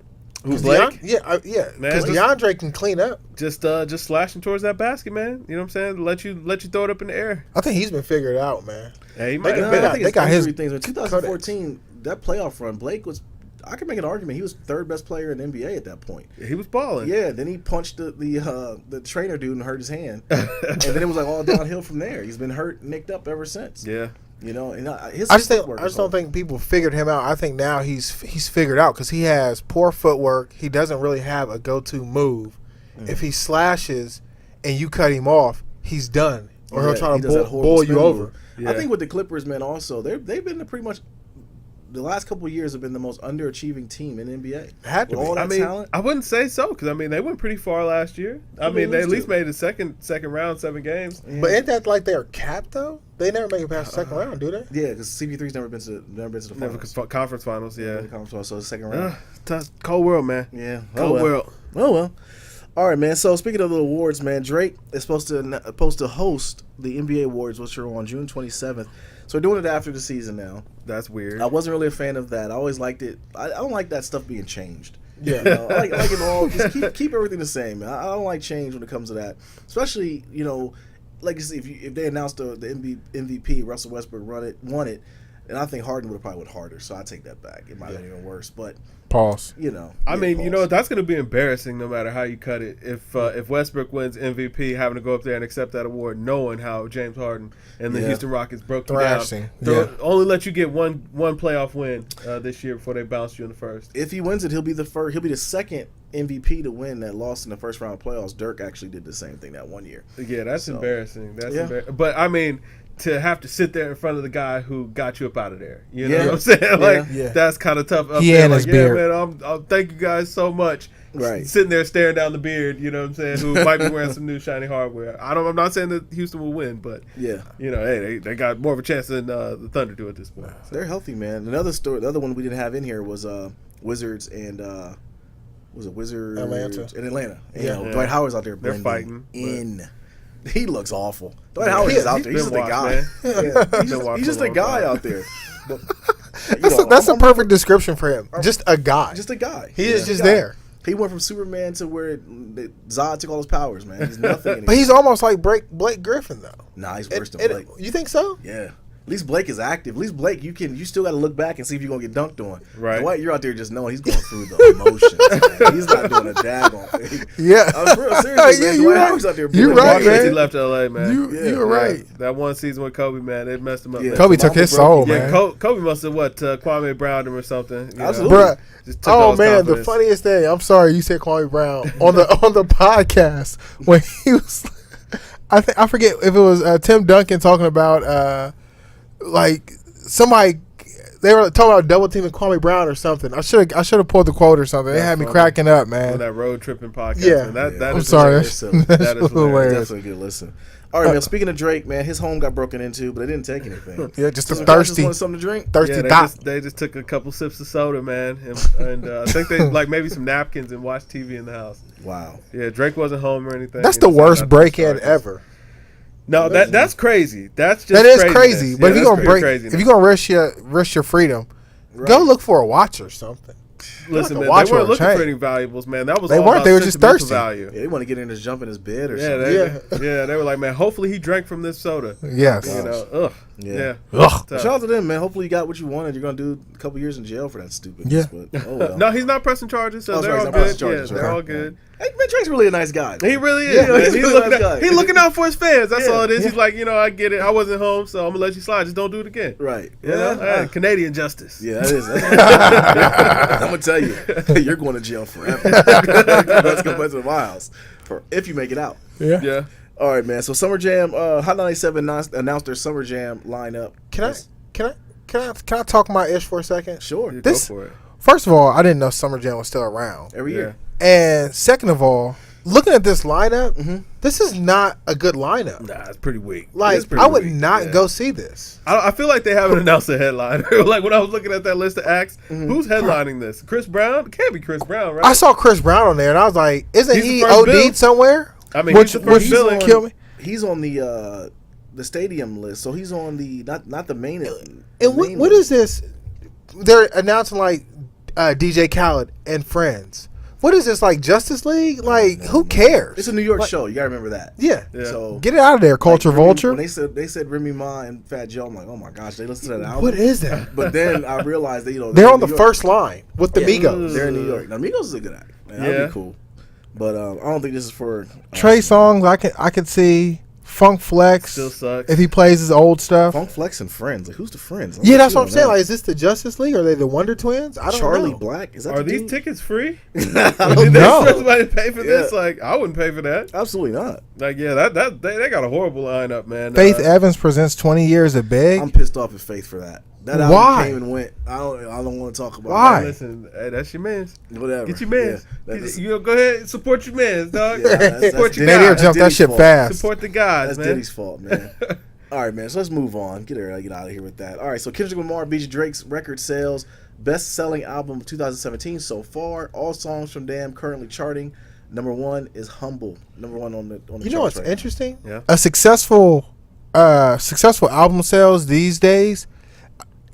S2: Who's
S3: 'Cause
S2: Blake?
S3: Yeah.
S2: Man,
S3: Because
S2: just-
S3: DeAndre can clean up.
S2: Just slashing towards that basket, man. You know what I'm saying? Let you throw it up in the air.
S3: I think he's been figured out, man.
S2: Yeah, he
S3: They
S2: might.
S3: can-
S1: No,
S3: they
S1: I
S3: got-
S1: think
S3: they
S1: it's
S3: got his
S1: injury things. In 2014, that playoff run, Blake was. I could make an argument. He was third best player in the NBA at that point.
S2: He was balling.
S1: Yeah, then he punched the trainer dude and hurt his hand, and then it was like all downhill from there. He's been hurt, nicked up ever since.
S2: Yeah.
S1: You know, and his
S3: I just
S1: footwork is
S3: don't think people figured him out. I think now he's figured out because he has poor footwork. He doesn't really have a go-to move. If he slashes and you cut him off, he's done, or he'll try
S1: he
S3: to
S1: does that horrible
S3: bowl
S1: spin
S3: you
S1: move.
S3: over.
S2: Yeah.
S1: I think with the Clippers, man, also they've been pretty much the last couple of years have been the most underachieving team in the NBA.
S3: Had to
S1: With
S3: be.
S1: all that
S2: I mean,
S1: talent.
S2: I wouldn't say so because I mean they went pretty far last year. I
S1: they
S2: mean they at
S1: lose
S2: least
S1: to?
S2: made the second round, 7 games.
S3: But isn't that like they're capped though? They never make it past the second round, do they?
S1: Yeah, because CP3's never been to the
S2: Never
S1: finals.
S2: conference finals. Yeah.
S1: The conference finals, so the second round.
S2: Tough, cold world, man.
S1: Yeah.
S2: Cold world.
S1: Oh well. All right, man. So speaking of the awards, man, Drake is supposed to host the NBA awards, which are on June 27th. So we're doing it after the season now.
S2: That's weird.
S1: I wasn't really a fan of that. I always liked it. I don't like that stuff being changed.
S3: Yeah.
S1: You know, I like it all. Just keep everything the same. Man. I don't like change when it comes to that. Especially, you know, like if they announced the MVP, Russell Westbrook won it, And I think Harden would have probably went harder, so I take that back. It might have been even worse, but
S3: pause.
S2: I mean, that's going to be embarrassing no matter how you cut it. If Westbrook wins MVP, having to go up there and accept that award, knowing how James Harden and the Houston Rockets broke you down, only let you get one playoff win this year before they bounce you in the first.
S1: If he wins it, he'll be the second MVP to win that lost in the first round of playoffs. Dirk actually did the same thing that one year.
S2: Yeah, that's embarrassing. That's embarrassing. But I mean, to have to sit there in front of the guy who got you up out of there. You know what I'm saying? That's kind of tough. Up there.
S3: His beard.
S2: Man, I'll thank you guys so much.
S1: Right.
S2: Sitting there staring down the beard, you know what I'm saying, who might be wearing some new shiny hardware. I'm not saying that Houston will win, but hey, they got more of a chance than the Thunder do at this point. So.
S1: They're healthy, man. Another story, the other one we didn't have in here was Wizards and Wizards and Atlanta. And, Dwight Howard's out there blending.
S2: They're fighting.
S1: He looks awful. Dwight Howard is out there. He's just a guy. He's just a guy out there. But,
S3: that's a perfect description for him. Just a guy.
S1: Just a guy.
S3: He is just there.
S1: He went from Superman to where Zod took all his powers, man. He's nothing anymore.
S3: But he's almost like Blake Griffin, though.
S1: Nah, he's worse than Blake.
S3: You think so?
S1: Yeah. At least Blake is active. At least Blake, you still got to look back and see if you're gonna get dunked on.
S2: Right.
S1: Dwight, you're out there just knowing he's going through the emotions. Man. He's not doing a daggone thing.
S3: Yeah.
S1: I'm real serious, man. Dwight Howard's out there.
S3: You're right, man.
S2: He left LA, man.
S3: You're right.
S2: That one season with Kobe, man, it messed him up.
S3: Kobe took his soul, man.
S2: Kobe must have Kwame Browned him or something.
S1: Absolutely.
S3: Oh man, the funniest thing. I'm sorry you said Kwame Brown on the podcast when he was. I forget if it was Tim Duncan talking about like somebody. They were talking about double teaming Kwame Brown or something. I should have pulled the quote or something. It had me cracking up, man.
S2: On that road tripping podcast.
S3: Yeah,
S2: that
S3: I'm
S2: is
S3: sorry.
S2: That is hilarious.
S1: Definitely a good listen. All right, man. Speaking of Drake, man, his home got broken into, but they didn't take anything.
S3: Yeah, just a
S1: Just
S3: thirsty,
S1: wanted something to drink.
S3: thirsty
S2: They just took a couple sips of soda, man, and I think they like maybe some napkins and watched TV in the house.
S1: Wow.
S2: Yeah, Drake wasn't home or anything.
S3: That's the worst break-in ever.
S2: No, that's crazy. That's just
S3: that is crazy. But if you're gonna risk your freedom, go look for a watch or something.
S2: Listen, man, they weren't looking for any valuables, man. That was
S3: they weren't. They were just thirsty.
S2: Value.
S1: Yeah, they want to get in his jump in his bed or something.
S2: They were like, man, hopefully he drank from this soda.
S3: Yes.
S2: You know,
S3: Ugh.
S1: Shout out to them, man. Hopefully you got what you wanted. You're gonna do a couple years in jail for that stupid.
S3: Yeah.
S1: But, well.
S2: No, he's not pressing charges, so they're all good. They're all good.
S1: Hey, man, Drake's really a nice guy.
S2: He really is.
S1: Yeah,
S2: man.
S1: he's really nice guy.
S2: He's looking out for his fans. That's all it is.
S1: Yeah.
S2: He's like, I get it. I wasn't home, so I'm gonna let you slide. Just don't do it again.
S1: Right.
S2: You know? Canadian justice.
S1: Yeah, that is. I'm gonna tell you, you're going to jail forever. That's going to my house if you make it out.
S2: Yeah.
S1: All right, man. So Summer Jam, Hot 97 announced their Summer Jam lineup.
S3: Can I talk my ish for a second?
S1: Sure.
S2: Go for it.
S3: First of all, I didn't know Summer Jam was still around.
S1: Every year.
S3: And second of all, looking at this lineup, this is not a good lineup.
S2: Nah, it's pretty weak.
S3: Like, I would not go see this.
S2: I feel like they haven't announced a headliner. Like, when I was looking at that list of acts, who's headlining this? Chris Brown? It can't be Chris Brown, right?
S3: I saw Chris Brown on there, and I was like, isn't he
S2: the first
S3: OD'd
S2: bill.
S3: somewhere?
S2: I mean, he's the first billing.
S3: Kill me.
S1: He's on the stadium list, so he's on the not the main.
S3: And what is this? They're announcing like DJ Khaled and friends. What is this, like Justice League? Like, who cares?
S1: It's a New York show. You gotta remember that.
S3: Yeah.
S1: So
S3: get it out of there, Culture Vulture.
S1: When they said Remy Ma and Fat Joe, I'm like, oh my gosh, they listened to that album.
S3: What is that?
S1: But then I realized that
S3: they're on the first line with the Migos.
S1: They're in New York. Now Migos is a good act. Man, that'd be cool. But I don't think this is for
S3: Trey Songz. I could see Funk Flex
S2: Still sucks.
S3: if he plays his old stuff.
S1: Funk Flex and Friends. Like, who's the Friends?
S3: Yeah, that's what I'm saying. Like, is this the Justice League? Are they the Wonder Twins? I don't
S1: Charlie
S3: know.
S1: Black. Is that
S2: Are
S1: the
S2: these
S1: dude?
S2: tickets free?
S1: I don't
S2: Did they
S3: know.
S2: expect somebody to pay for this? Like, I wouldn't pay for that.
S1: Absolutely not.
S2: Like, they got a horrible lineup, man.
S3: Faith Evans presents 20 Years of Big.
S1: I'm pissed off at Faith for that. That album came and went. I don't want to talk about
S3: Why?
S2: Listen, hey, that's your man's.
S1: Whatever.
S2: Get your man's.
S1: Yeah,
S2: Go ahead and support your man's, dog. Support your
S3: They
S2: guys.
S3: jumped that shit fast.
S2: Support the guys,
S1: That's
S2: man.
S1: Diddy's fault, man. All right, man. So let's move on. Get out of here with that. All right. So Kendrick Lamar beats Drake's record sales, best-selling album of 2017 so far. All songs from Damn currently charting. Number one is Humble. Number one on the.
S3: You know what's interesting?
S2: Yeah.
S3: A successful album sales these days.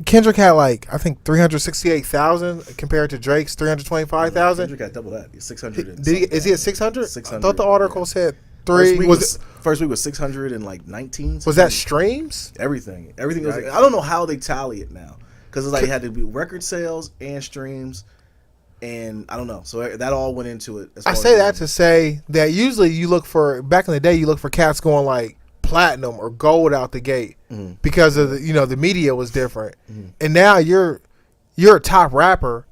S3: Kendrick had like I think 368,000 compared to Drake's 325,000.
S1: Kendrick got double that. He's 600.
S3: Is he at 600?
S1: 600.
S3: I thought the article said
S1: First week was 619.
S3: Was that streams?
S1: Everything was. I don't know how they tally it now because it's like it had to be record sales and streams, and I don't know. So that all went into it.
S3: I say that to say that usually you look for back in the day. You look for cats going like platinum or gold out the gate because of the media was different, and now you're a top rapper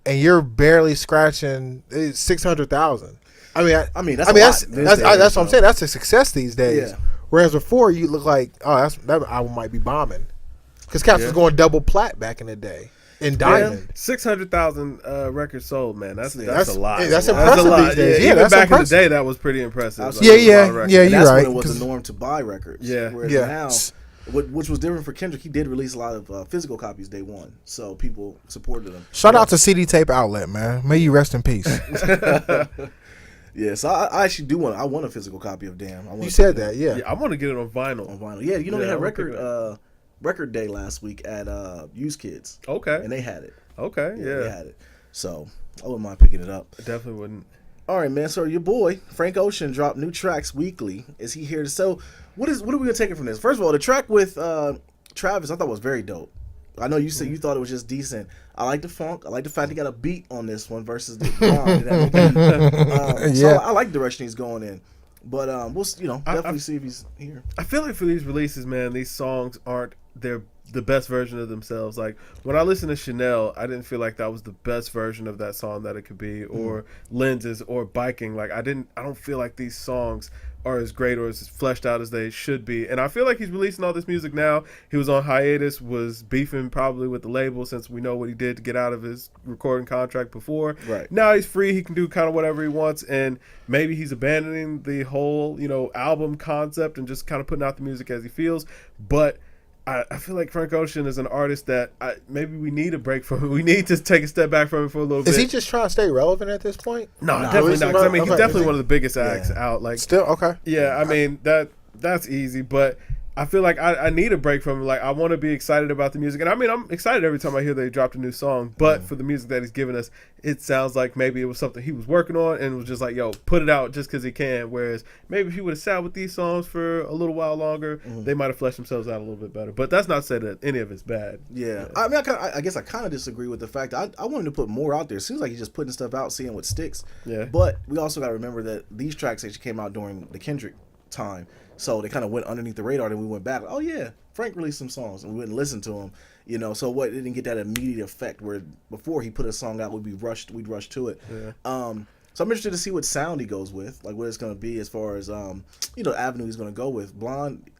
S3: and you're barely scratching 600,000. That's what I'm saying. That's a success these days. Yeah. Whereas before, you look like, that album might be bombing, because cats was going double plat back in the day in diamond.
S2: 600,000 records sold, man. That's a lot.
S3: That's impressive these days.
S2: Yeah, even back in the day, that was pretty impressive.
S3: Absolutely. You're right.
S1: That's when it was the norm to buy records.
S2: Yeah.
S1: Whereas now, which was different for Kendrick, he did release a lot of physical copies day one, so people supported him.
S3: Shout out to CD Tape Outlet, man. May you rest in peace.
S1: Yeah, so I actually do want. I want a physical copy of Damn.
S3: You said that, yeah.
S2: I want to get it on vinyl.
S1: Yeah, they had record day last week at Used Kids.
S2: Okay,
S1: and they had it.
S2: Okay, yeah,
S1: they had it. So I wouldn't mind picking it up.
S2: I definitely wouldn't.
S1: All right, man. So your boy Frank Ocean dropped new tracks weekly. Is he here to? So what are we gonna take it from this? First of all, the track with Travis I thought was very dope. I know you said you thought it was just decent. I like the funk. I like the fact he got a beat on this one versus the So I like the direction he's going in. But we'll definitely see if he's here.
S2: I feel like for these releases, man, these songs aren't the best version of themselves. Like when I listened to Chanel, I didn't feel like that was the best version of that song that it could be, or Lenses or Biking. Like I don't feel like these songs are as great or as fleshed out as they should be. And I feel like he's releasing all this music now. He was on hiatus, was beefing probably with the label since we know what he did to get out of his recording contract before.
S1: Right.
S2: Now he's free. He can do kind of whatever he wants. And maybe he's abandoning the whole, album concept and just kind of putting out the music as he feels. But I feel like Frank Ocean is an artist that maybe we need a break from him. We need to take a step back from him for a little bit.
S3: Is he just trying to stay relevant at this point?
S2: No, definitely not. I mean, he's definitely one of the biggest acts out. Like,
S3: still okay.
S2: Yeah, I mean that's easy, but I feel like I need a break from him. Like I want to be excited about the music, and I mean I'm excited every time I hear they dropped a new song. But for the music that he's giving us, it sounds like maybe it was something he was working on and was just like, yo, put it out just because he can. Whereas maybe if he would have sat with these songs for a little while longer, they might have fleshed themselves out a little bit better. But that's not said that any of it's bad.
S1: Yeah. I mean, I guess I kind of disagree with the fact that I wanted to put more out there. It seems like he's just putting stuff out, seeing what sticks.
S2: Yeah.
S1: But we also got to remember that these tracks actually came out during the Kendrick time. So they kind of went underneath the radar, and we went back. Oh yeah, Frank released some songs, and we wouldn't listen to him. So what? It didn't get that immediate effect where before he put a song out, we'd rush to it.
S2: Yeah.
S1: So I'm interested to see what sound he goes with, like what it's going to be as far as the avenue he's going to go with. Blonde,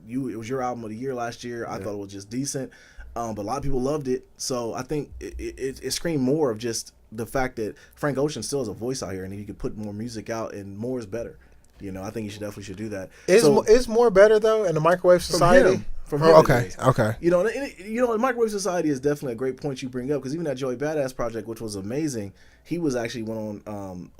S1: it was your album of the year last year. I thought it was just decent, but a lot of people loved it. So I think it screamed more of just the fact that Frank Ocean still has a voice out here, and if he could put more music out, and more is better. I think you definitely do that.
S3: Is more better though in the microwave society?
S1: From him,
S3: okay.
S1: The microwave society is definitely a great point you bring up, because even that Joey Badass project, which was amazing, he was actually went on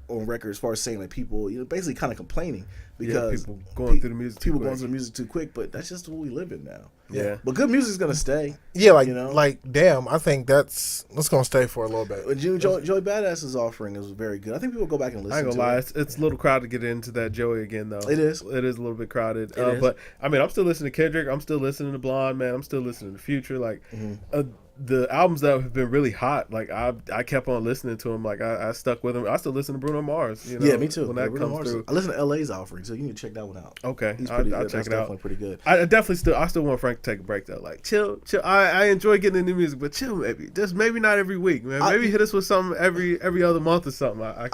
S1: record as far as saying that people, basically kind of complaining because
S2: people going through the music,
S1: too quick. But that's just what we live in now.
S2: Yeah,
S1: but good music's gonna stay.
S3: Yeah, like damn, I think that's gonna stay for a little bit.
S1: But Joey Badass's offering is very good. I think people go back and listen.
S2: I ain't gonna lie, it's a little crowded to get into that Joey again though.
S1: It is a
S2: little bit crowded. But I mean, I'm still listening to Kendrick. I'm still listening to Blonde, man. I'm still listening to Future. Like the albums that have been really hot, like I kept on listening to them. Like I stuck with them. I still listen to Bruno Mars.
S1: Yeah, me too.
S2: When that
S1: Bruno
S2: comes
S1: Mars.
S2: through,
S1: I listen to LA's offering, so you need to check that one out.
S2: Okay,
S1: I'll check it out.
S2: Definitely
S1: pretty good.
S2: I still want Frank to take a break though. Like chill. I enjoy getting the new music, but chill maybe not every week, man. Maybe hit us with something every other month or something. I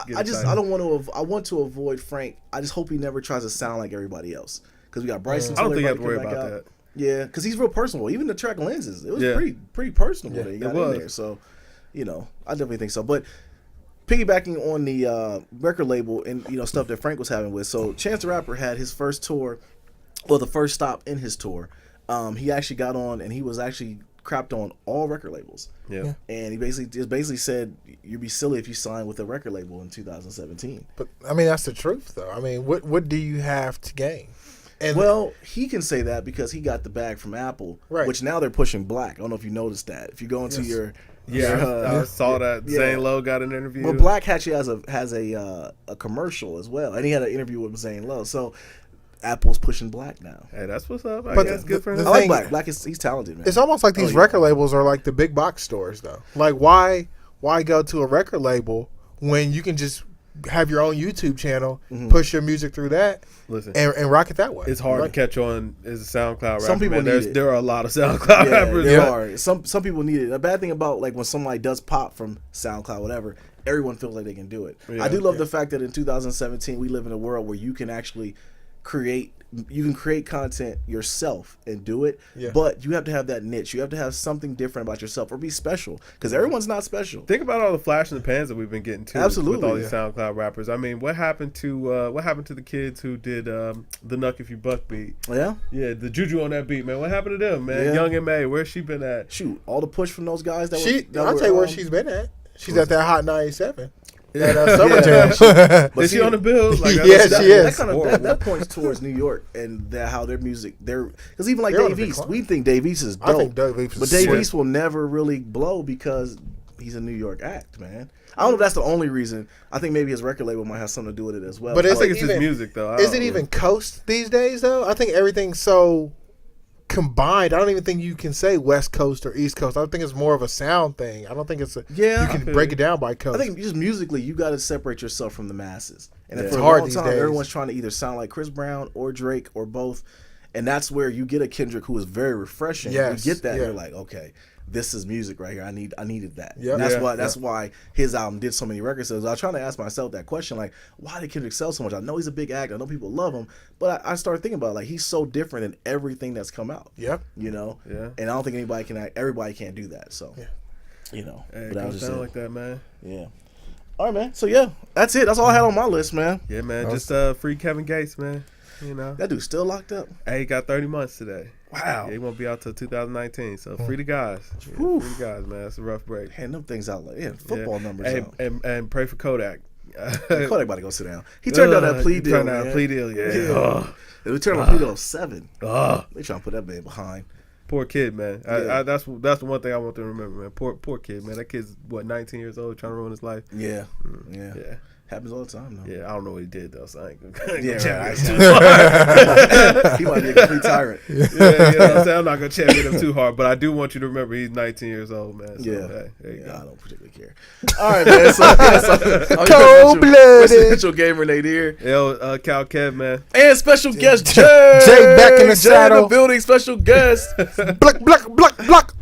S2: want to avoid Frank. I just hope he never tries to sound like everybody else, because we got Bryson. I don't think you have to worry about that.
S1: Yeah, because he's real personable. Even the track Lenses, it was pretty personable that he got in there. So, I definitely think so. But piggybacking on the record label and stuff that Frank was having with, so Chance the Rapper had his first tour, the first stop in his tour. He actually got on, and he was actually crapped on all record labels.
S2: Yeah. And
S1: he basically said you'd be silly if you signed with a record label in 2017.
S3: But I mean, that's the truth, though. I mean, what do you have to gain?
S1: And he can say that because he got the bag from Apple,
S3: right,
S1: which now they're pushing black. I don't know if you noticed that. If you go into your
S2: I saw that. Zane Lowe got an interview.
S1: Well, Black actually has a commercial as well, and he had an interview with Zane Lowe. So Apple's pushing Black now.
S2: Hey, that's what's up.
S3: But
S2: that's good for him.
S1: I like Black. Black he's talented, man.
S3: It's almost like these record labels are like the big box stores, though. Like, why go to a record label when you can just have your own YouTube channel, push your music through that, and rock it that way?
S2: It's hard to catch on as a SoundCloud rapper.
S1: Some people need it.
S2: There are a lot of SoundCloud rappers.
S1: There are. Some people need it. The bad thing about like when somebody does pop from SoundCloud, whatever, everyone feels like they can do it. Yeah. I do love the fact that in 2017 we live in a world where you can actually create content yourself and do it, but you have to have that niche. You have to have something different about yourself or be special, because everyone's not special.
S2: Think about all the flash in the pans that we've been getting to.
S1: Absolutely,
S2: with all these SoundCloud rappers. I mean, what happened to the kids who did the Nuck If You Buck beat?
S1: Yeah,
S2: the juju on that beat, man. What happened to them, man? Young M.A., where's she been at?
S1: Shoot, all the push from those guys.
S3: I'll tell you where she's been at. She's at that Hot 97. That Summer Jam.
S2: Is she on the bill? Like,
S3: she is.
S1: That points towards New York and how their music, because even like Dave East, we think Dave East is dope.
S3: I think Dave East is
S1: Dave East will never really blow because he's a New York act, man. I don't know if that's the only reason. I think maybe his record label might have something to do with it as well.
S2: But I think it's his music, though.
S3: Is it even coast these days, though? I think everything's so combined. I don't even think you can say West Coast or East Coast. I think it's more of a sound thing. I don't think it's you can break it down by coast.
S1: I think just musically you got to separate yourself from the masses. And
S3: it's
S1: for
S3: hard
S1: a long
S3: these
S1: time,
S3: days.
S1: everyone's trying to either sound like Chris Brown or Drake or both, and that's where you get a Kendrick who is very refreshing.
S3: Yes.
S1: You get that, and you're like, okay, this is music right here. I needed that.
S3: Yep.
S1: And that's why his album did so many record sales. I was trying to ask myself that question, like, why did Kendrick sell so much? I know he's a big act. I know people love him, but I started thinking about it, like, he's so different in everything that's come out.
S3: Yep.
S1: You know.
S2: Yeah.
S1: And I don't think everybody can't do that. So. Yeah. You know.
S2: Hey,
S1: but
S2: it comes down like that, man.
S1: Yeah. All right, man. So yeah, that's it. That's all I had on my list, man.
S2: Yeah, man. Just free Kevin Gates, man. You know,
S1: that dude's still locked up.
S2: Hey, he got 30 months today.
S1: Wow.
S2: Yeah, he won't be out till 2019. So free the guys. Yeah, free the guys, man. It's a rough break.
S1: Hand them things out like football numbers.
S2: Hey,
S1: out.
S2: And pray for Kodak.
S1: Kodak about to go sit down. He turned down that plea deal.
S2: Turned down a plea deal. Yeah.
S1: We turned down a plea deal of 7. They trying to put that man behind.
S2: Poor kid, man. Yeah. That's the one thing I want to remember, man. Poor kid, man. That kid's 19 years old, trying to ruin his life.
S1: Yeah. Happens all the time, though.
S2: Yeah, I don't know what he did though, so I ain't gonna
S1: right. He might be a complete tyrant.
S2: You know what I'm saying? I'm not gonna champion him too hard, but I do want you to remember he's 19 years old, man. So, hey, there you go.
S1: I don't particularly care. All right, man. So
S3: cold-blooded.
S1: Presidential gamer Nate here.
S2: Yo, Cal Kev, man.
S1: And special guest Jay
S3: back in the saddle.
S1: In the building, special guest.
S3: Block.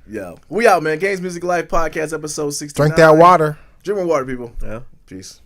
S1: Yo, we out, man. Games Music Life podcast episode 69.
S3: Drink that water.
S1: Drink more water, people.
S2: Yeah.
S1: Peace.